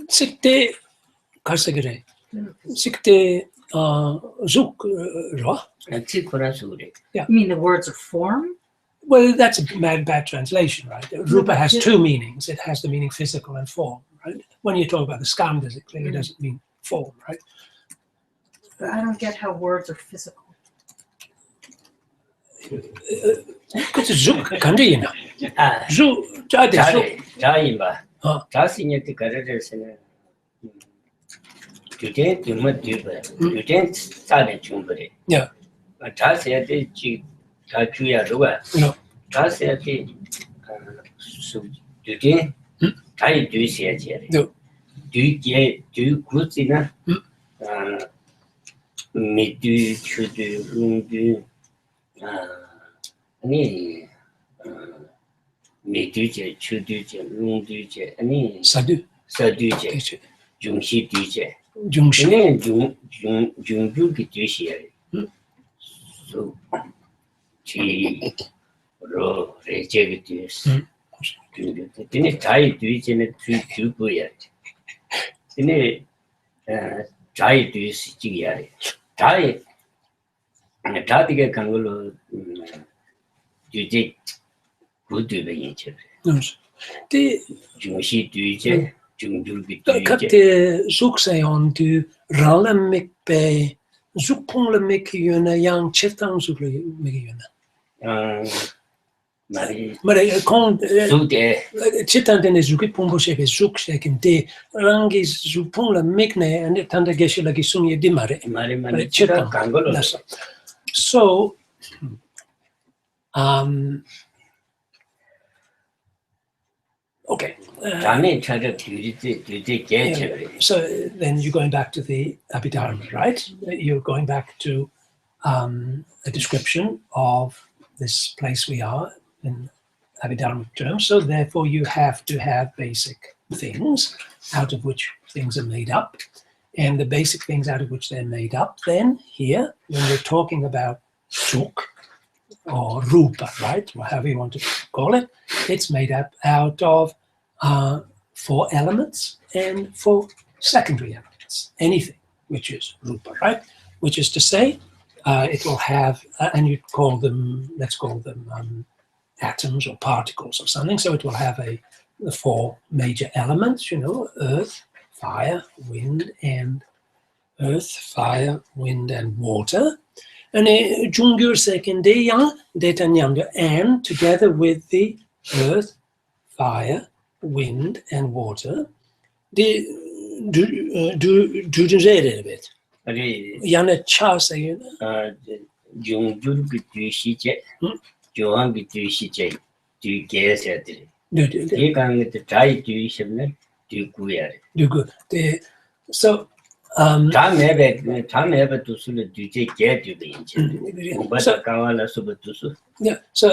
Sikte kasagre. Sikte zuk ra. You mean the words are form? Well, that's a bad translation, right? Rupa has two meanings. It has the meaning physical and form, right? When you talk about the skandhas, it clearly doesn't mean form, right? But I don't get how words are physical. Zuk kandina. Zuk jade zuk. 자인바. 어. 자신한테 가르쳐서는 주제 주문 주버. 주제 사례 중벌이. Yeah. 자세한테 다 주야 누가. No. 자세한테 주제 자이 주셔야지. No. 주제 주 구지나 미주 추주 룽주 아니 미주제 추주제 룽주제 아니 Sadu. 서두제 중시두제 Jungshi. 중주기 주시야 소 지로 레제기 주스 근데 자이 두제는 주부야 근데 자이 두스 지야 자이 자디게 간 걸로 주제 구두베 인체 The 중시 두제 중주기 kat 두제 de zukseon du ralemik be zukponglemik yuna yang chitang zuklemik yuna. 말이 Maar kon 수대 chitang den zukpongbo sheke zukseken de rangi zukponglemik ne and tanda geshe lagi sumye dimare. 말이 chitang 간 걸로 nasa. So okay. 자네 차려 뒤지 개체를 So then you're going back to the Abhidharma, right? You're going back to a description of this place we are in Abhidharma terms. So therefore you have to have basic things out of which things are made up. And the basic things out of which they're made up then here, when we're talking about suk or rupa, right? Or however you want to call it, it's made up out of 4 elements and 4 secondary elements. Anything which is rupa, right? Which is to say, it will have, and you call them, let's call them atoms or particles or something. So it will have the 4 major elements, you know, earth, fire, wind, and water. And jungur sekende yang detanyanga, and together with the earth, fire, wind, and water, the do a bit. 우리 Yana cha say 중주기 뒤시제 조항기 뒤시제 뒤개세들이 do 이 강의 자이 뒤시면 do good. do good. So, Time ever to sort of do get you the engine. But so Kavala super to so. yeah. So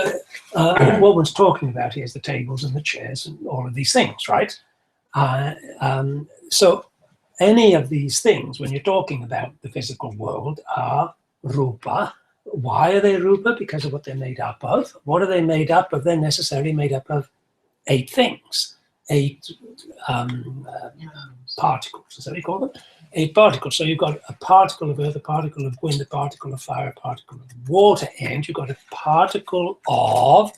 what one's talking about here is the tables and the chairs and all of these things, right? So any of these things, when you're talking about the physical world, are rupa. Why are they rupa? Because of what they're made up of. What are they made up of? They're necessarily made up of 8 things, 8 particles. Is that what you call them? 8 particles. So you've got a particle of earth, a particle of wind, a particle of fire, a particle of water, and you've got a particle of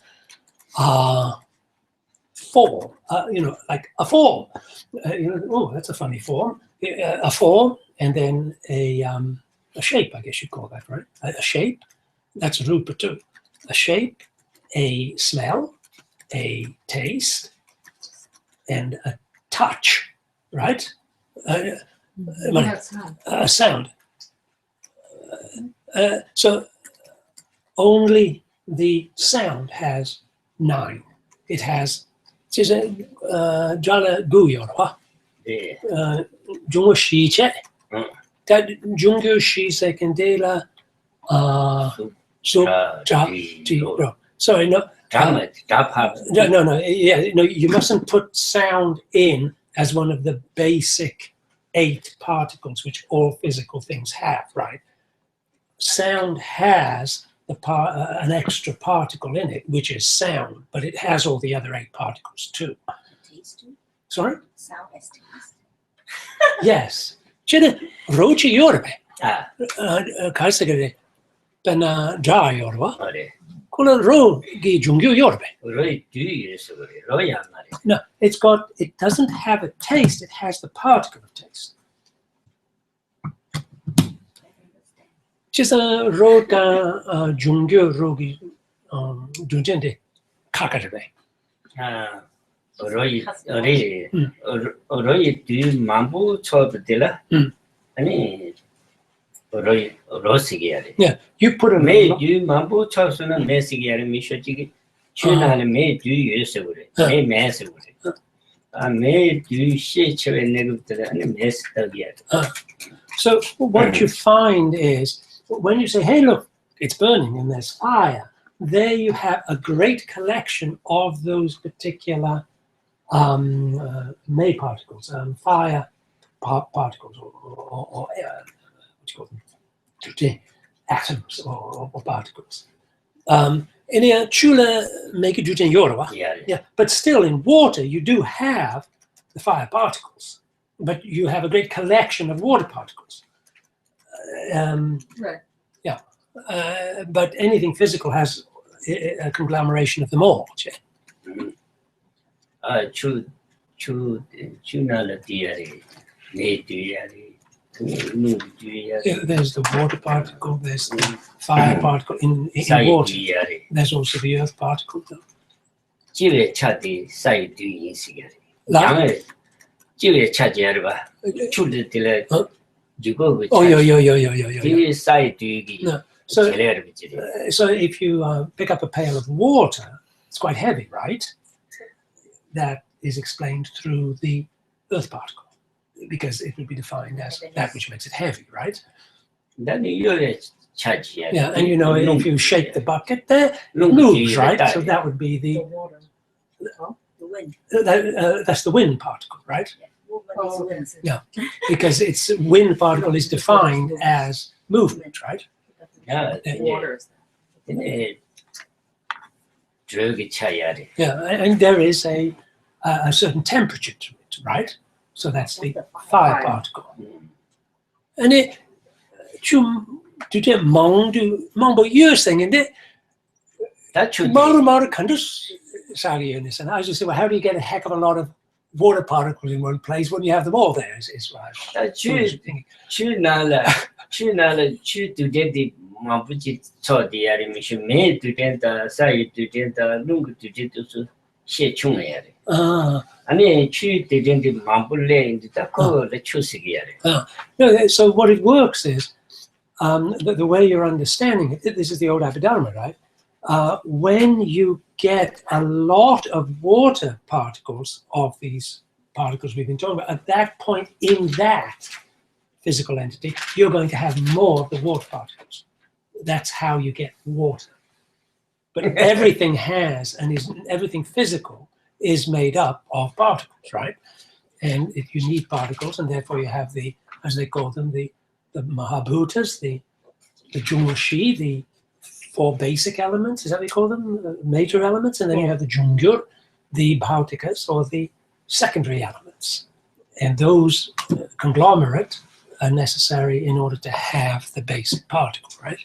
form. Like a form. Oh, that's a funny form. A form, and then a shape. I guess you'd call that, right? A shape. That's rupa too. A shape, a smell, a taste, and a touch, right? A sound. So only the sound has 9. It has. Jala guyorwa. Jungo shiche. That jungo shise candela. Sorry, no. No. Yeah, no. You mustn't put sound in as one of the basic 8 particles, which all physical things have, right? Sound has an extra particle in it, which is sound, but it has all the other 8 particles too. Taste too? Sorry? Sound as taste. Yes. Chine rochi yorbe. Kaisagare pena ja yorwa. Kula ro gi jungyu yorbe. No, it doesn't have a taste, it has the particle of taste. Chisa ro ka jungyu rogi junjende kakarabe. Roy do mambu chopdilla. Ani Roy Rosigari. Yeah, you put a May do mambu chopsuna mesigari mishochi. Chuna may do use of it. May mass of it. I may do shit and negative and mess yet. So what you find is when you say, hey, look, it's burning and there's fire, there you have a great collection of those particular May particles, fire particles, or what do you call them? Atoms or particles. In a chula make it yeah, but still in water you do have the fire particles, but you have a great collection of water particles. Right. Yeah, but anything physical has a conglomeration of them all. There's the water particle, there's the fire particle in water. There's also the earth particle. Oh, yeah. No. So if you pick up a pail of water, it's quite heavy, right? That is explained through the earth particle, because it would be defined as that which makes it heavy, right? Yeah, and if you shake the bucket there, it moves, right? So that would be The the water. The wind. that's the wind particle, right? Movement is wind. Yeah, because its wind particle is defined as movement, right? Water is Yeah, and there is a certain temperature to it, right? So that's the fire particle. And it do you mongbo years thing in it? That should Maru Kandus Sagi in this, and I was just say, well, how do you get a heck of a lot of water particles in one place when you have them all there? Is what I was thinking. No, so what it works is the way you're understanding it. This is the old Abhidharma, right? When you get a lot of water particles of these particles we've been talking about, at that point in that physical entity, you're going to have more of the water particles. That's how you get water. But everything has, and everything physical is made up of particles, right? And if you need particles, and therefore you have the, as they call them, the Mahabhutas, the Jungshi, the 4 basic elements, is that what we call them? The major elements, and then you have the Jungyur, the Bhautikas, or the secondary elements. And those conglomerate are necessary in order to have the basic particle, right?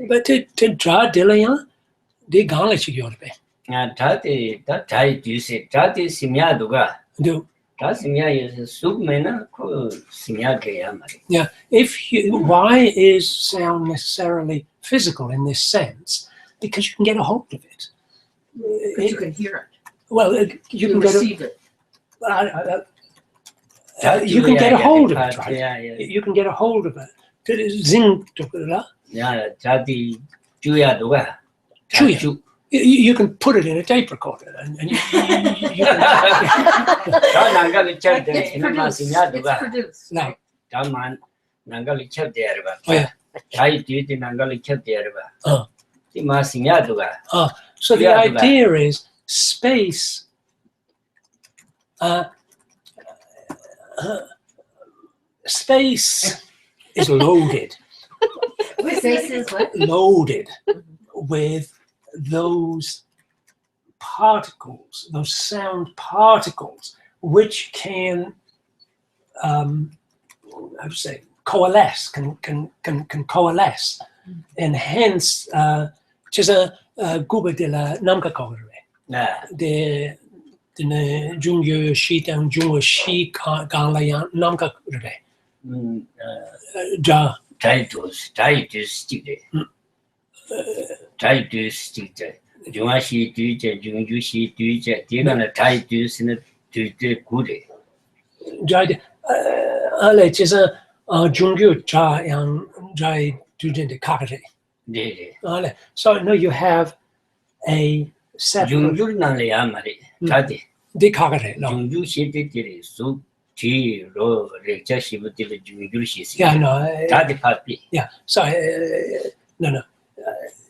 But to draw Dilayan, the Ganglish Yorbe. Tati, that Thai juice, Tati Simia Duga. Do Tasimia is soup mena, Simia Gayamari. yeah. Why is sound necessarily physical in this sense? Because you can get a hold of it. But you can hear it. Well, you can get receive it. you can get a hold of it, right? Yeah. You can get a hold of it. Zing, Yeah, Tati Juya Duga. Juya. You can put it in a tape recorder, and you can, It's produced. no. Taman Nangali Chap there. Oh, yeah. Thai duty Nangali Chap there. Oh. Timasimia Duga. So the Yeah, idea is space. Space is loaded. Space is what? Loaded with those particles, those sound particles, which can, how to say, coalesce, can coalesce, and hence, just a guba de la namka kogre, de jungyo shi tang jungyo shi gang la yang namka re, ja. Try to stick it. Try to stick it. Jungashi do it, Jungushi do it, they're gonna try to send it to the good. Jai, ale just a jungyo cha yang jai dujin de kakare. Ale, so no, you have a set of Jungur Nalayamari, Tadi. de kakare. No, Jungushi did it, so tea, row, Rechashi with the Jungushi. yeah, no, Tadi Papi. yeah. So no.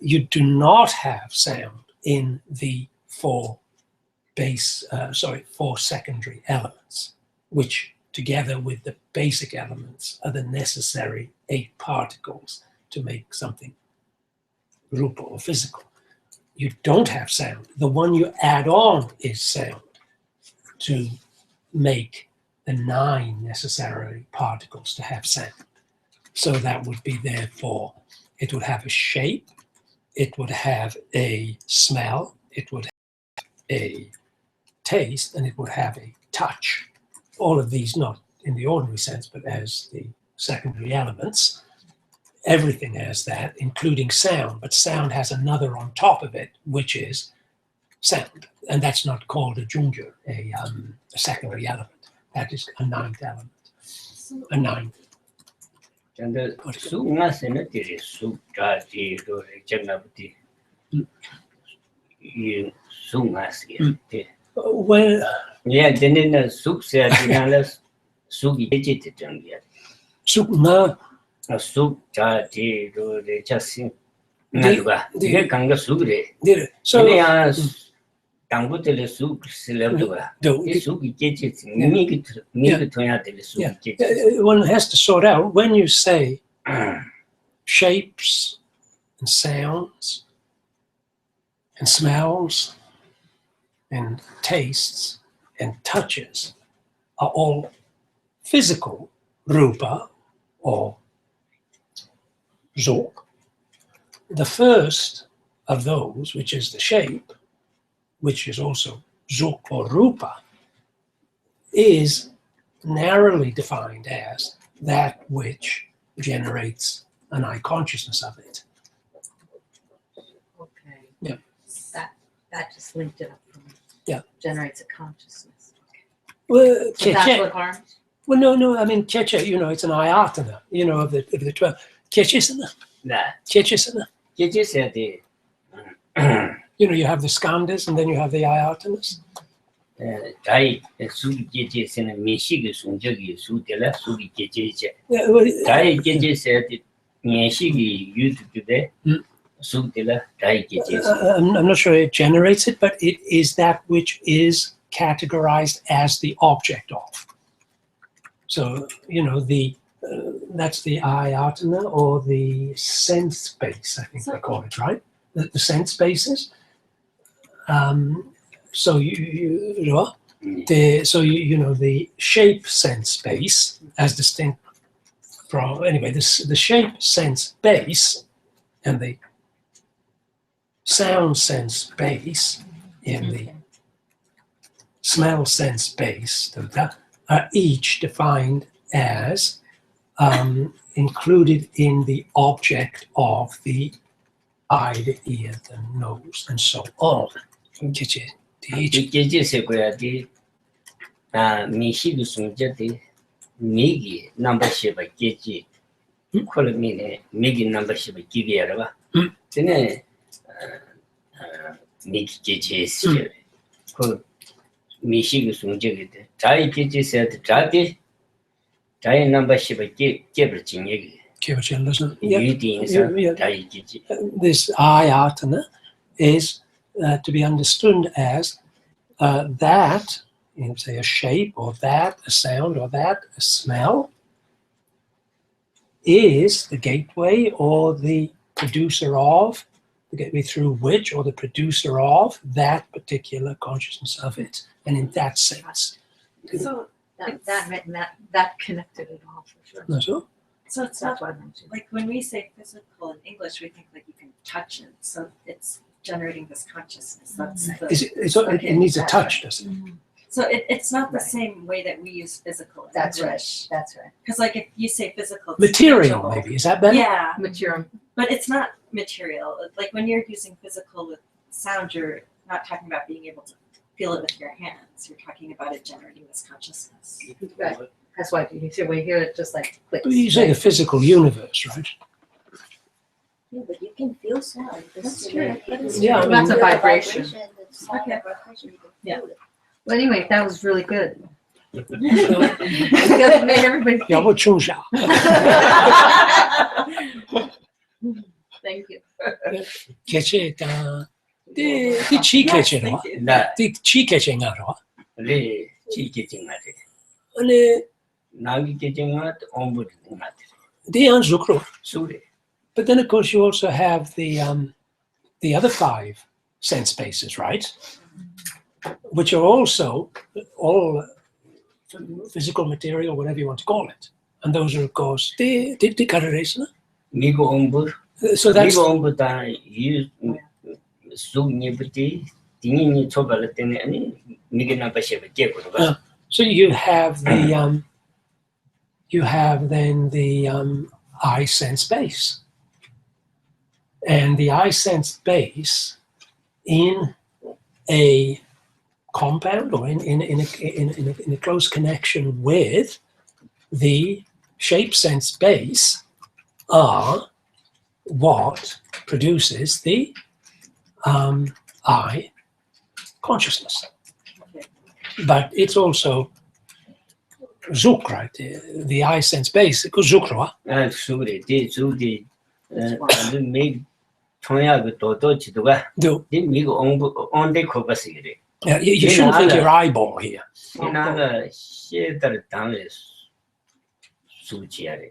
You do not have sound in the 4 secondary elements, which together with the basic elements are the necessary 8 particles to make something rupa or physical. You don't have sound. The one you add on is sound to make the 9 necessary particles to have sound. So that would be therefore, it would have a shape, it would have a smell, it would have a taste, and it would have a touch. All of these not in the ordinary sense, but as the secondary elements. Everything has that, including sound, but sound has another on top of it, which is sound. And that's not called a jungyo, a secondary element. That is a 9th element, a 9th. And the Suna Senatiri, Sukati, Chanabti, Sungas. Well, Yeah, then in the Suk said, Sugi Jangia. Sukna, A Suk Tati, the Chassin. Naga, the Kanga Sugre. did it. So So they are Tangutel Suk Celebra. do- Sugi Jets, make it Toyata, Sugi. one has to sort out when you say shapes and sounds and smells and tastes and touches are all physical rupa or zok. The first of those, which is the shape, which is also zok or rupa, is narrowly defined as that which generates an eye consciousness of it. Okay. Yeah. That just linked it up for me. Yeah. Generates a consciousness. Well, So that's what harms? well, no, I mean, cheche, it's an ayatana, of the 12. Chechisana, chechisana. Jets said the You have the skandhas and then you have the ayatanas. 다이 수기 계제에서는 미식의 성적이 수들라 수기 계제제 Yeah, well, 다이 계제에서 미식이 유튜브에 수들라 다이 계제에서 I'm not sure it generates it, but it is that which is categorized as the object of. So, that's the ayatana or the sense space, I think they call it, right? The sense spaces. So the shape sense space as distinct from, anyway, the shape sense base and the sound sense base and the smell sense base are each defined as included in the object of the eye, the ear, the nose, and so on. 계제에서 거야지 미식의 성적이 미기 넘버 10 계제 콜미네 미기 넘버 10 기비야라 전에 미기 계제에서 그 미식의 성적이 자이 계제에서 자이 넘버 10 계버진 얘기 유디인서 자이 계제 This ayatana is to be understood as that, say a shape, or that a sound, or that a smell, is the gateway or the producer of, the gateway through which, or the producer of that particular consciousness of it. And in that sense. So that connected it all for sure. That's all. So it's That's not what I mentioned. like when we say physical in English, we think like you can touch it. So it's generating this consciousness. That's It needs a touch, doesn't it? so it's not the Right. same way that we use physical in That's right. English. That's right. Because like if you say physical, it's Material, tangible. maybe. Is that better? Yeah, Material. but it's not material. Like when you're using physical with sound, you're not talking about being able to feel it with your hands. You're talking about it generating this consciousness. Right. That's why you see we hear it just like clicks. But you say the physical universe, right? Yeah, but you can feel sound. That's true. Yeah, I mean- That's a vibration. It's sound Okay. and vibration, you can Yeah. feel it. Well, anyway, that was really good. Because it made everybody think. 要不冲下。 Thank you. ケチェがでチーケチェの 나 でチーケチェがろ 레 지게징아래 あれ 나기 계징아 ombu드 나데でアンズクロ 수레 But then of course you also have the other 5 sense spaces, right? Which are also all physical material, whatever you want to call it. And those are of course the coloration. 미고 ombu So that's 미고 ombu다 유 수니부티 딩이니 초발 때문에 아니 미게나 바셰베 깨고가 so you have then the eye sense base. And the eye sense base in a compound or in a close connection with the shape sense base are what produces the eye consciousness. But it's also Zook, right? The eye sense base, Zukra. 아 수레 디 수디 미 통야고 도도 지도가 Do 디 미고 ombu on데 코바시게 you shouldn't think your eyeball here. 이나가 시에들 당에 수지야래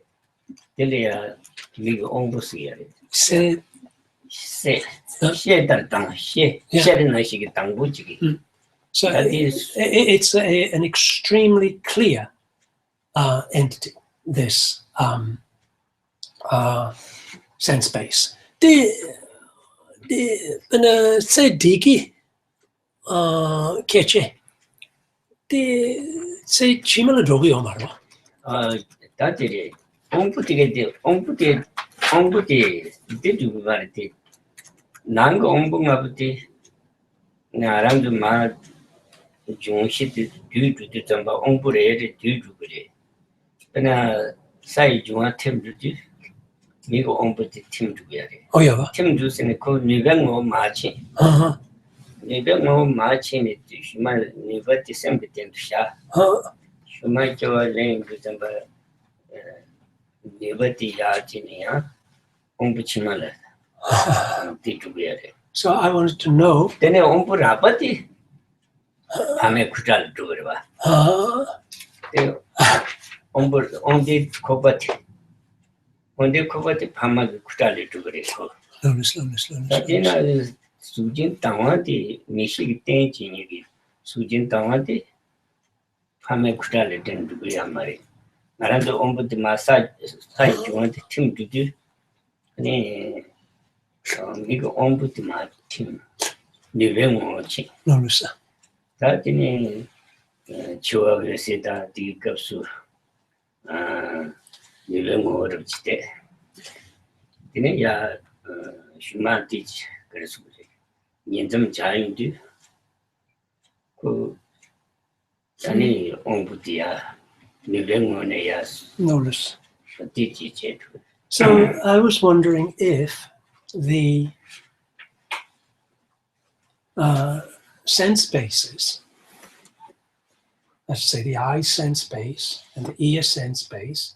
딜리야 미고 ombu시야래 Say, 세 시에들 당 시에는 시기 당부지기 so that is it's an extremely clear entity, this sense base. Say digi keche. Say chimala drogi omaro. 다들이 ombuti 디두 말이 난거 ombu가부티 나랑도 말 중시도 뒤주도 좀 ombu레를 뒤주 그래 그나 사이 중앙 팀주지 미국 ombuti 팀 주야래 Oh yeah. 팀 주스는 그 니가 뭐 마치 Nibe mo ma chini shuma niba December sha. Shuma cho len December niba ti ya chini ya. Ombu chimala. Ti tugere. So I wanted to know. Tene ombu rapati. Hame kutal tugere ba. Ombu ondi kopati. Ondi kopati phama kutal tugere ko. Slowly. Tatina Sujin Tawati, Nishi Tenchi, Sujin Tawati, Hame Kutale tend to be a Mari. Naranda ombu the massage side you want the team to do. Make ombu the mat team. The Remo watching. No, sir. That in Chua Reseda, the Kapsu, the Remo of Chite. Then ya Shuma teach. Yenzam Jain do Sani Ombutia, Nivengoneas, Notice. Teach. So I was wondering if the sense bases, let's say the eye sense base and the ear sense base,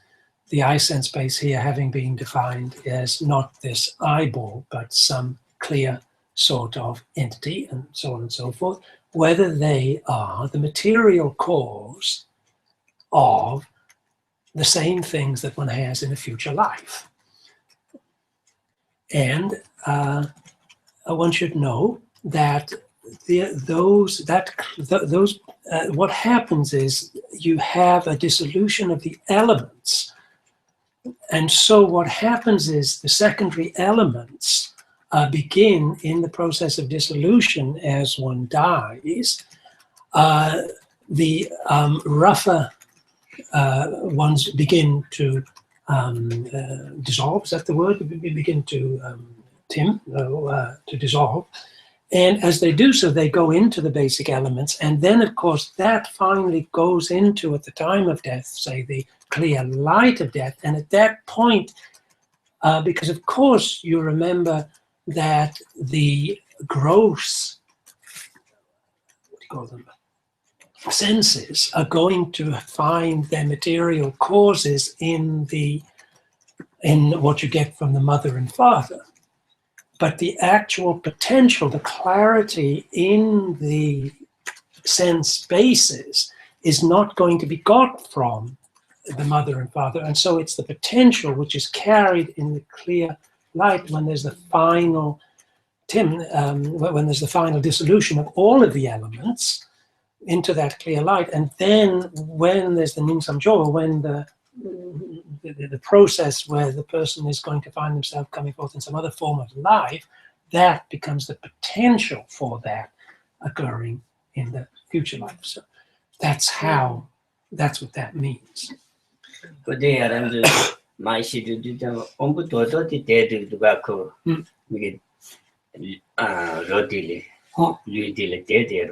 the eye sense base here having been defined as not this eyeball, but some clear sort of entity and so on and so forth, whether they are the material cause of the same things that one has in a future life. And one should know that what happens is you have a dissolution of the elements. And so what happens is the secondary elements begin in the process of dissolution as one dies. The rougher ones begin to dissolve. Is that the word? Begin to dissolve. And as they do so, they go into the basic elements. And then, of course, that finally goes into, at the time of death, say, the clear light of death. And at that point, because of course you remember that the gross, what do you call them, senses are going to find their material causes in what you get from the mother and father. But the actual potential, the clarity in the sense basis is not going to be got from the mother and father. And so it's the potential which is carried in the clear light when there's the final when there's the final dissolution of all of the elements into that clear light. And then when there's the Ninsamjo, when the process where the person is going to find themselves coming forth in some other form of life, that becomes the potential for that occurring in the future life. So that's what that means. But they are under my city to do almost the dead tobacco. We get Rodile, Ludile dead.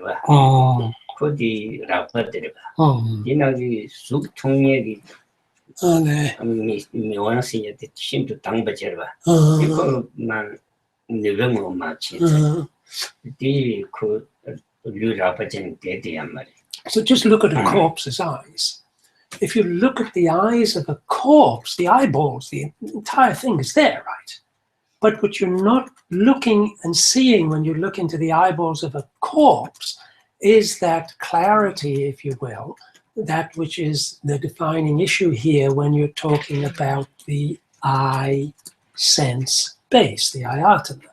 Could the rapper, you know, the soup tongue. Me want to see it seem to tongue bajerba. People man never more much. They could lose up a dead. So just look at a corpse's eyes. If you look at the eyes of a corpse, the eyeballs, the entire thing is there, right? But what you're not looking and seeing when you look into the eyeballs of a corpse is that clarity, if you will, that which is the defining issue here when you're talking about the eye sense base, the ayatana.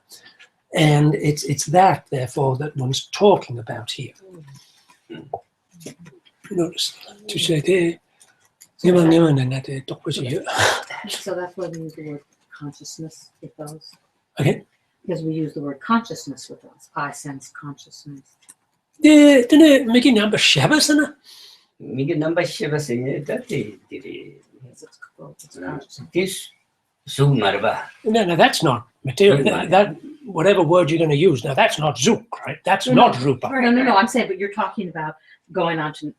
And it's that, therefore, that one's talking about here. Notice, to say there, So that's why we use the word consciousness with those. Okay. Because we use the word consciousness with those. I sense consciousness. Make number Shabasana. Make number Shabasana that this Zoom marba. No, that's not material. That whatever word you're going to use. Now that's not Zook, right? That's not Rupa. No. I'm saying, but you're talking about going on to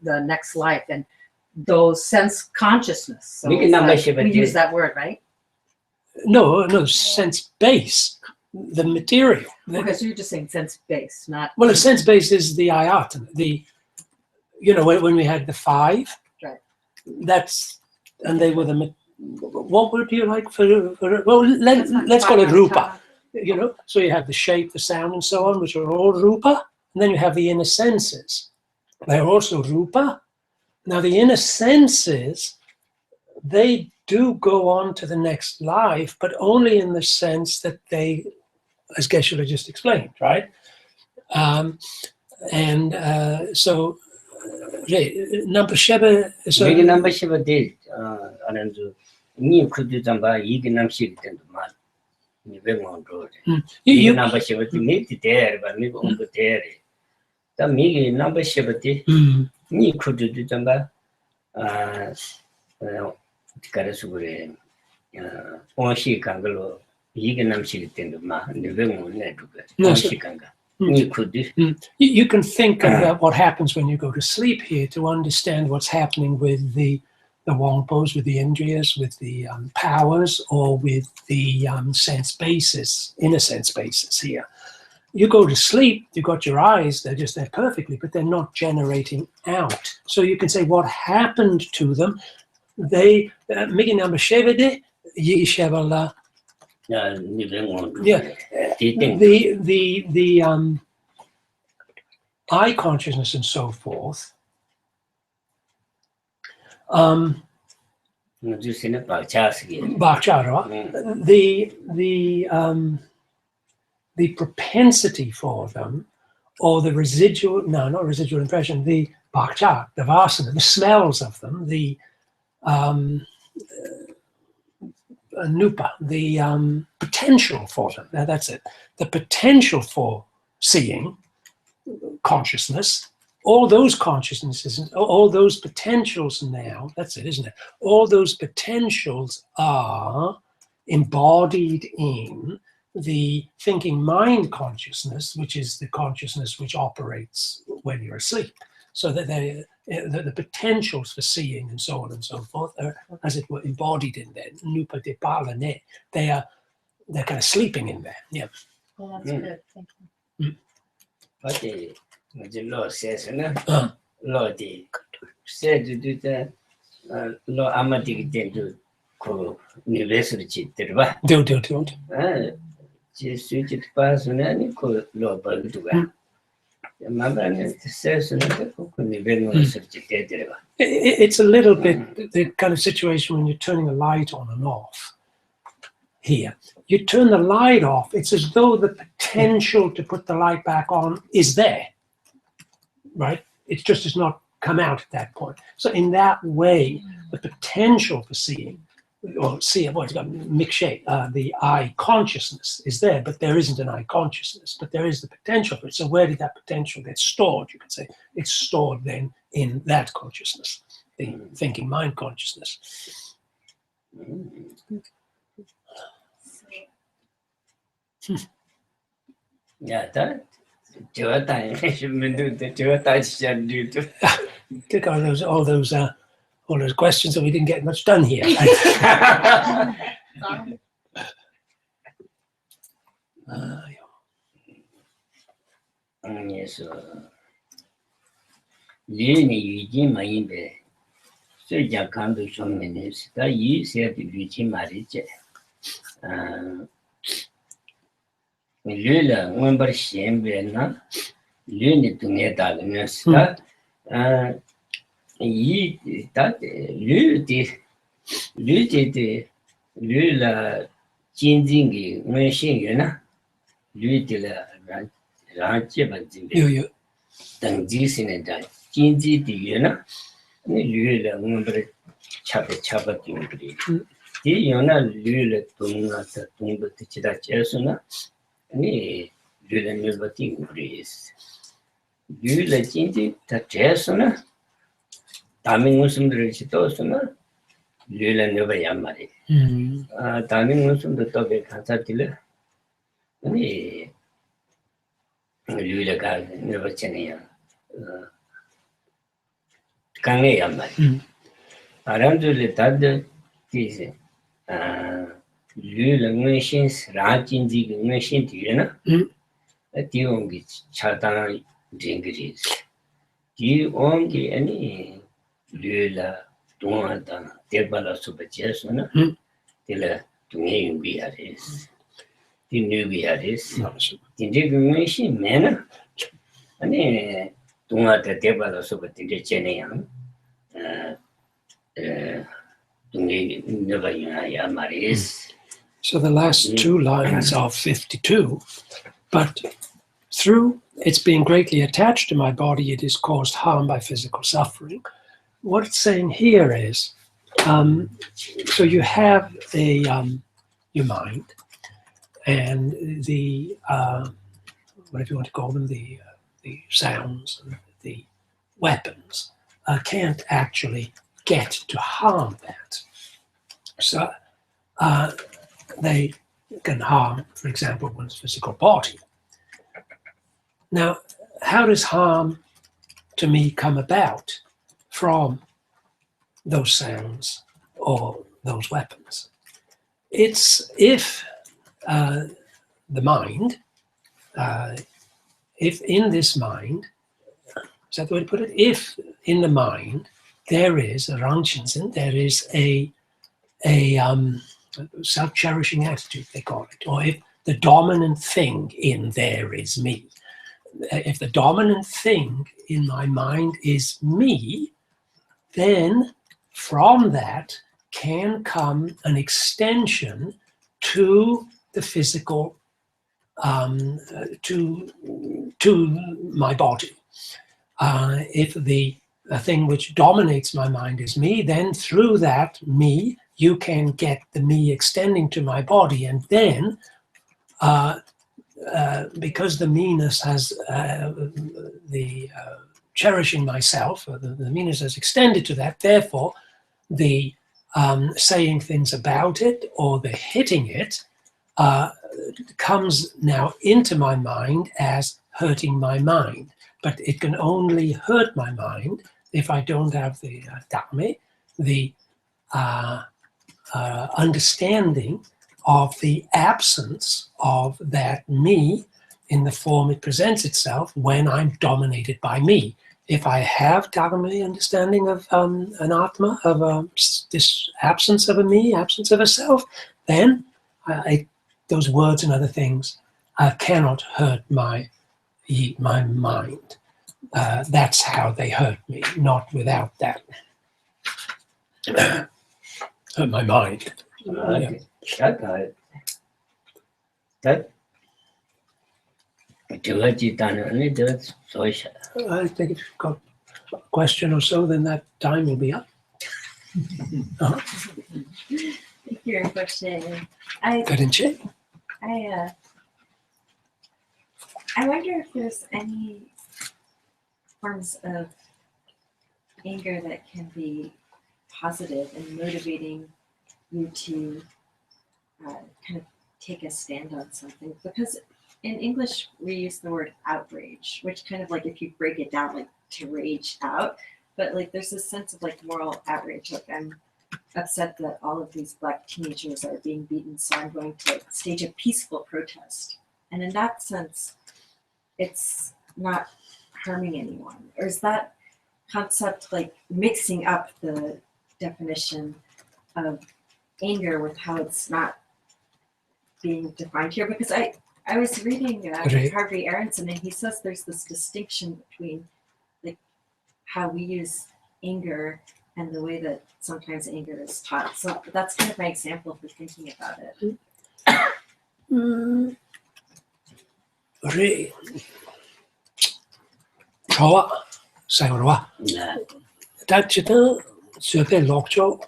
the next life, and those sense consciousness. So we use that word, right? No, sense base. the material. Okay, so you're just saying sense-based, not. Well, a sense base is the ayatana. When we had the 5, Right. That's, and they were the. What word do you like for well? Let's call it rupa. So you have the shape, the sound, and so on, which are all rupa, and then you have the inner senses. They're also rupa. Now the inner senses, they do go on to the next life, but only in the sense that they, as Geshe-la just explained, right? So number sheba. So Big number shiva did, Aranzu, new could do some by eager number shiva than the man. You bring on road. You number shiva to meet there, but me on the there. The million number shiva did, you could do some by Karasugure, Onshi Kangalo, eager number shiva than the man, the bring on net. Onshi Kanga. You can think about what happens when you go to sleep here to understand what's happening with the wongpos, with the indriyas, with the powers, or with the sense basis, inner sense basis here. You go to sleep, you've got your eyes, they're just there perfectly, but they're not generating out. So you can say what happened to them. They, Migi Namba Shevede, Yi Shevala. Yeah, the eye consciousness and so forth. The propensity for them, or the residual, no, not residual impression, the bhakcha, the vasana, the smells of them, the nupa, the potential for them. Now that's it. The potential for seeing, consciousness, all those consciousnesses, all those potentials now, that's it, isn't it? All those potentials are embodied in the thinking mind consciousness, which is the consciousness which operates when you're asleep. So that the potentials for seeing and so on and so forth are, as it were, embodied in there. Nupa de palane. They're kind of sleeping in there. Yeah. Well, that's good. Thank you. But the law says, Law the said to do that. Law Amatic did to call university. Do. Just switch it past and any call law bug to go. It's a little bit the kind of situation when you're turning a light on and off. Here, you turn the light off, it's as though the potential to put the light back on is there, right? It just does not come out at that point. So in that way, the potential for seeing, or it's got mixed shape, the eye consciousness is there, but there isn't an eye consciousness, but there is the potential for it. So where did that potential get stored? You could say it's stored then in that consciousness, the thinking mind consciousness. Yeah, that. Took all those questions, and we didn't get much done here. Yes, Lini Eugene Maimbe. So Jacandu shown minutes. That you said the Eugene marriage. Lula, remember Shembena, Luni to get that nurse. Ye that Lula Jinzingi, when she, Lutilla Rancheva, Dangis in a die. Jinzi, the Yuna, Lula, remember Chapa Timbri. The Yuna Lula Tunga, Tumba Tichida Chesuna. Ni Lula never think breeze. Lula Jinji, the Chesuna, Taming Musum Richitosuna, Lula never yamari. Taming Musum the topic Hansatilla, Ni Lula Garden never Chenia. Kange yamari. Around the Tad, 류릉신 라진지 응신 뒤에나 디옹기 차단 징그리 디옹기 아니 류라 동안다 대발라 수베제스나 딜라 동해 용비하리스 디뉴비하리스 딘지 응신 매나 아니 동안다 대발라 수베 제네양 동해 너바야 마리스. So the last two lines are 52, but through its being greatly attached to my body, it is caused harm by physical suffering. What it's saying here is, so you have your mind and the, whatever you want to call them, the sounds, and the weapons, can't actually get to harm that. So they can harm, for example, one's physical body. Now, how does harm to me come about from those sounds or those weapons? It's if the mind, if in this mind, is that the way to put it? If in the mind there is a rangshinsen, there is a self-cherishing attitude, they call it, or if the dominant thing in there is me. If the dominant thing in my mind is me, then from that can come an extension to the physical, to my body. If the thing which dominates my mind is me, then through that me, you can get the me extending to my body, and then because the meanness has the cherishing myself, or the meanness has extended to that, therefore the saying things about it or the hitting it comes now into my mind as hurting my mind. But it can only hurt my mind if I don't have the dharma, the understanding of the absence of that me in the form it presents itself when I'm dominated by me. If I have dharma understanding of an atma, of this absence of a me, absence of a self, then those words and other things cannot hurt my mind. That's how they hurt me, not without that. Hurt my mind. I think if you've got a question or so, then that time will be up. Thank you for question. I wonder if there's any forms of anger that can be positive and motivating you to kind of take a stand on something, because in English we use the word outrage, which kind of like, if you break it down, like to rage out, but like there's this sense of like moral outrage, like I'm upset that all of these Black teenagers are being beaten, so I'm going to stage a peaceful protest. And in that sense, it's not harming anyone. Or is that concept like mixing up the definition of anger with how it's not being defined here? Because I was reading Harvey Aronson, and he says there's this distinction between like how we use anger and the way that sometimes anger is taught. So that's kind of my example for thinking about it. 좋아, 사용으로와. 다치다 수업에 lokcho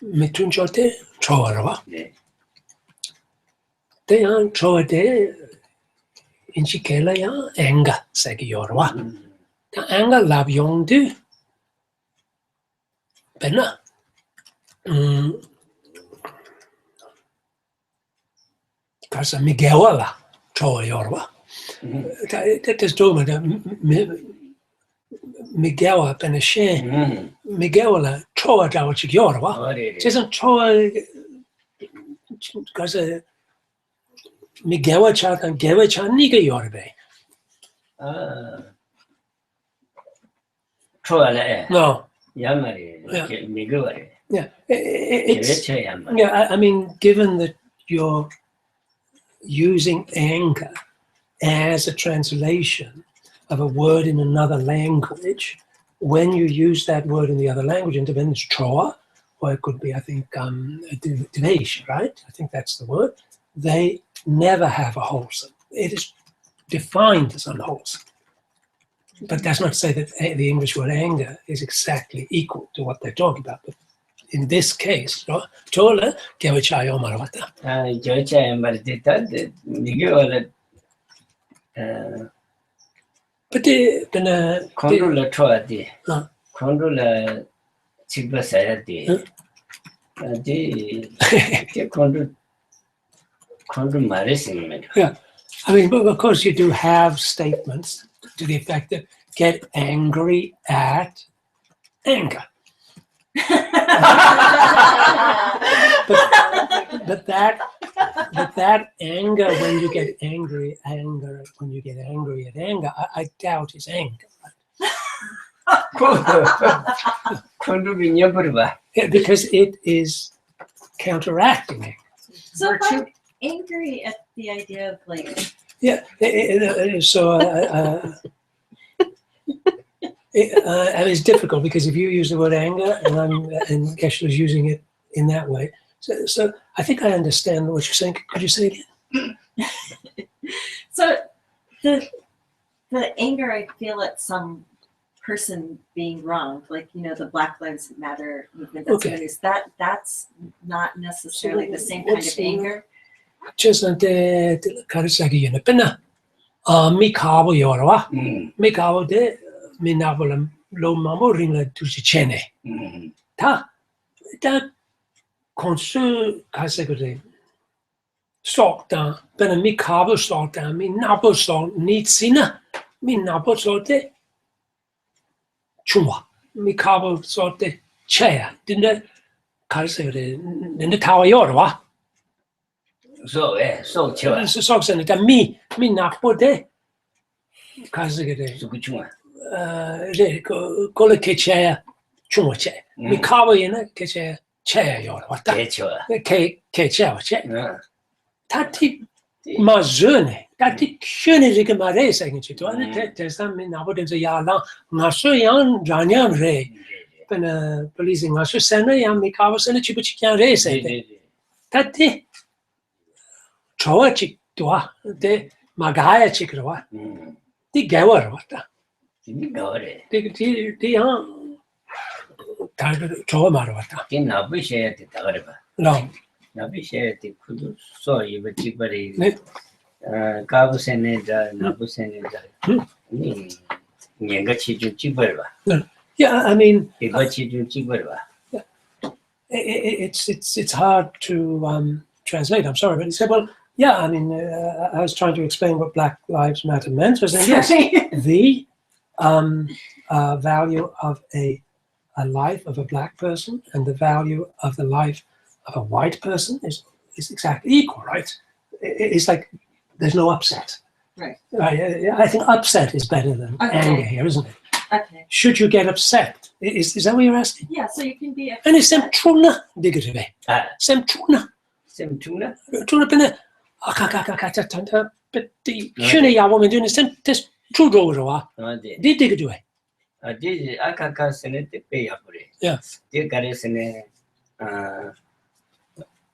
미tunchote 좋아로와. 대한 좋아대 인식해라야 앵가 세기요로와. 다 앵가 랍용드 배나 가서 미게와라 좋아요로와. Das Dome, Miguel Beneshe, Miguel Choa Dawachigyorwa. It isn't Choa because me gawa cha ni ga yorbe. Troale, No. Yamari, Yeah. Miguel, Yeah. It's Yamari. yeah, I mean, given that you're using anger as a translation of a word in another language, when you use that word in the other language, and then it's troa, or it could be, I think, divesh, right? I think that's the word. They never have a wholesome. It is defined as unwholesome. But that's not to say that the English word anger is exactly equal to what they're talking about. But in this case, chola kewachayo maravata. Georgia Yamari, Miguel, But the Condula Troadi, Huh. Condula Chigba Sayadi, the Condu Marising. I mean, but of course, you do have statements to the effect that get angry at anger. But that anger, when you get angry, when you get angry at anger, I doubt is anger. Condu Vinyapurva. Yeah, because it is counteracting anger. So if I'm angry at the idea of like, Yeah, so it's difficult because if you use the word anger and Geshe-la's using it in that way, so I think I understand what you're saying. Could you say it again? so the anger I feel at some person being wronged, like the Black Lives Matter movement. That's Okay. that's not necessarily the same kind what's of the- anger. Just the karisagi yun pina. Mi kabo yorwa. Mi kabo de mi nabolam lo mamo ringla tuji chene. Ta konsu kasegode. Sok down, pina mi kabo sok down, mi nabo sok need sina. Mi nabo sok de chumwa. Mi kabo sok de chaya. Didn't karisagode didn't tawa yorwa. So, Chua, So sok sen da mi nabo de karisagode. Sukuchua. Kola kechaya chumwa che. Mi kabo yena kechaya chaya yorwa. Chua. Kechaya che. Tati mazune, tati kshune zike mare sagen chito. Ane tesam mi nabo dem se ya lang ngaso yang janyan re. Pena policing ngaso sena yang mi kabo sena chibu chikyan re se. Tati chowa chik dua de magaya chik rawa. Di gawa rawa ta. Di yang chowa marawa ta. Nabu share the Tagaraba. No. Nabu share the Kudu, so you would keep Ne. Kabu Seneda, Nabu Seneda. Yangachi Chiberva. Yeah, I mean, Ibachi Chiberva. it's hard to translate. I'm sorry, but he said, well, yeah, I mean, I was trying to explain what Black Lives Matter meant. I said, yes, the value of a life of a Black person and the value of the life of a white person is exactly equal, right? It's like there's no upset. Right. I think upset is better than anger here, isn't it? Okay. Should you get upset? Is that what you're asking? Yeah, so you can be And it's sem truna digitally. Sem truna. Sem tuna? Truna pina. Akakakakatata. But the shune ya woman doing sem test trudo rawa. Di digitally. Did Akaka Senate pay up? Yeah. Dear Garisene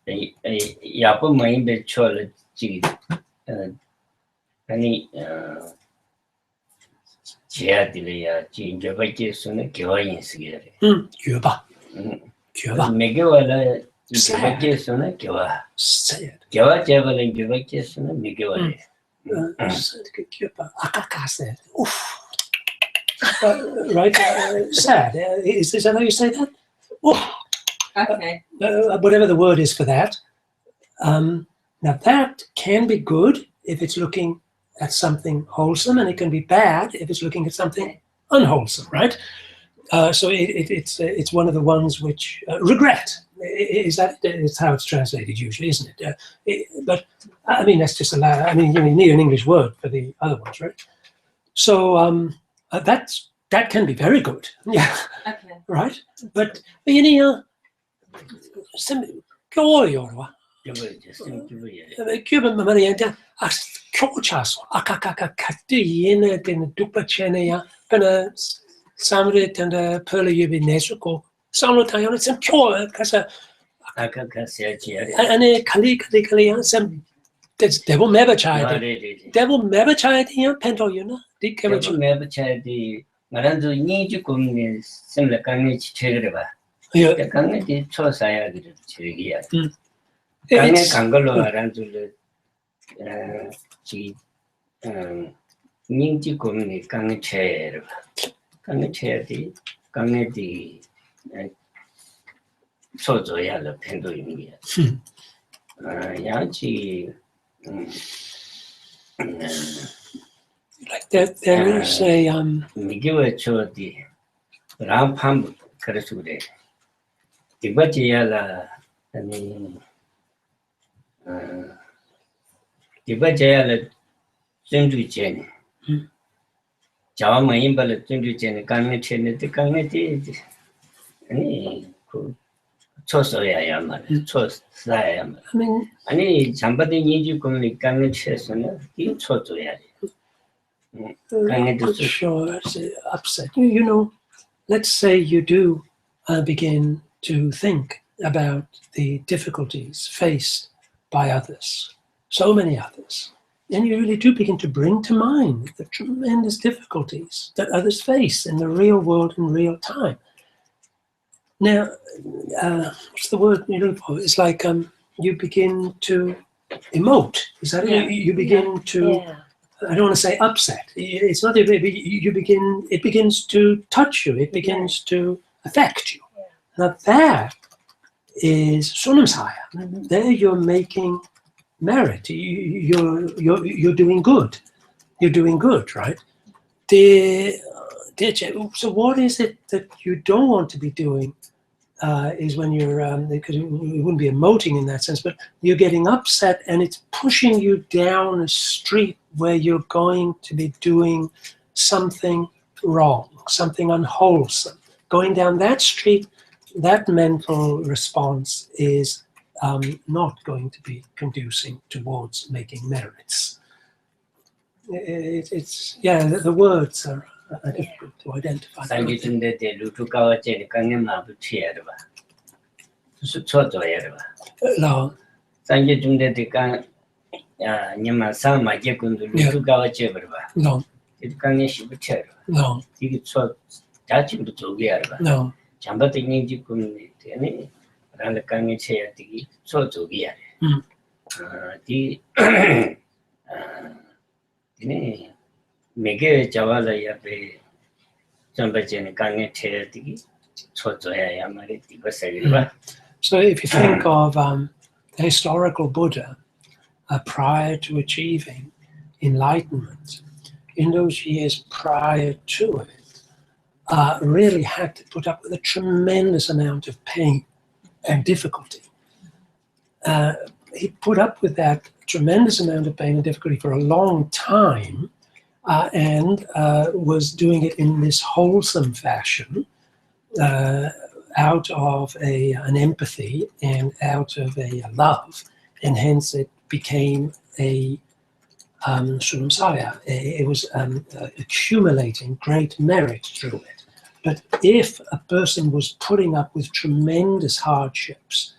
Yapo Main Chola G. Any Chia Dilia, Ginger Vacation, Gioin Sigari. Cuba. Cuba. Miguel Vacation, Giva. Say it. Giva Javel and Givacation, Miguel. Cuba. Akakase. Oof. Right? Sad. Is that how you say that? Oof. okay. Whatever the word is for that. Now that can be good if it's looking at something wholesome, and it can be bad if it's looking at something unwholesome, right? So it's one of the ones which regret. Is that it's how it's translated usually, isn't it? But I mean, that's just I mean, you need an English word for the other ones, right? So that can be very good, yeah, Okay. right? But you know, some 교요와 Cuban Maria as coachas akakaka yene den dupachenea pena samre tenda perle yubi nesuko samlo tayon some cure kasa ane kali some that's devil never child devil never child here pento yuna dik devil never child the maranzo niju kumni semla kangi chegre yeah kangi di chosaya gitu chiriya kangi kangalo maranzo 지 닝지 고민이 강체로 강체디 강내디 소조야를 펜도입니다. 양치 like that there is a 미기와 초디 람팜 그래서 그래. 디바지야라 아니 디바지야라 전주제네. 자와 인발을 전주제네 강내체네 강내디 아니 그 초소야야 말 초사야 말 I mean 아니 잠바데 니지 고민이 강내체서는 이 초조야. I'm sure it's upset. You know, let's say you do begin to think about the difficulties faced by others, so many others, and you really do begin to bring to mind the tremendous difficulties that others face in the real world in real time. Now, what's the word you're looking for? It's like you begin to emote. Is that it? You begin to... I don't want to say upset. It's not. You begin. It begins to touch you. It begins to affect you. Now that is sunamsaya. There you're making merit. You're doing good. You're doing good, right? So what is it that you don't want to be doing? Is when you're because you wouldn't be emoting in that sense, but you're getting upset and it's pushing you down a street where you're going to be doing something wrong, something unwholesome. Going down that street, that mental response is not going to be conducing towards making merits. It's the words are difficult to identify. 상기준데 루투가와 제리 강에 마부치야르바. 수초조야르바. No. 상기준데 강 야, 니마사 마게군도 루투가와 제버바. No. 이 강에 시부치야르바. No. 이게 초 자침도 조기야르바. No. 잠바도 인지 군니 되네. 라는 강에 쳐야되기 초조기야르. 디 네. 매개 자와라야 배 전바제는 강에 쳐야되기 초조야야 말이 디버서리바. So if you think of the historical Buddha prior to achieving enlightenment, in those years prior to it, really had to put up with a tremendous amount of pain and difficulty. He put up with that tremendous amount of pain and difficulty for a long time, and was doing it in this wholesome fashion, out of an empathy and out of a love, and hence it became a sunamsaya. It was accumulating great merit through it. But if a person was putting up with tremendous hardships,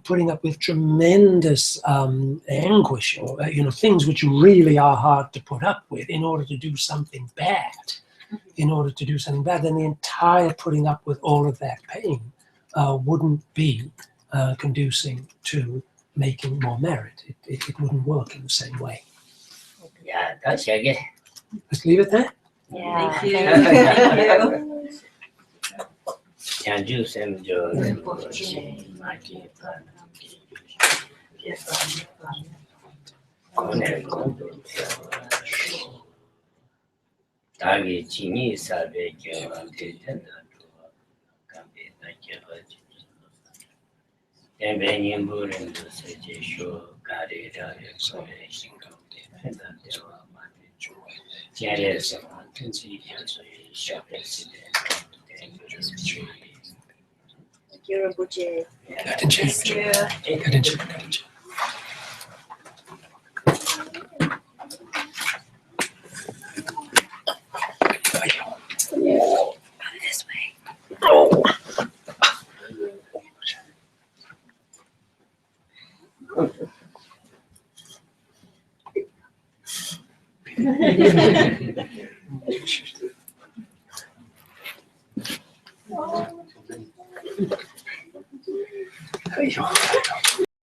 putting up with tremendous anguish, or things which really are hard to put up with in order to do something bad, then the entire putting up with all of that pain wouldn't be conducing to making more merit. It wouldn't work in the same way. Yeah, that's okay. Let's leave it there. Thank you. Thank you. Chanju semjo Tagi chini sabe then when you move into such a show, God it out your exploration and that there are many Jarius of mountains, shop accident, and tree. Thank you, Rinpoche. Thank you. This way.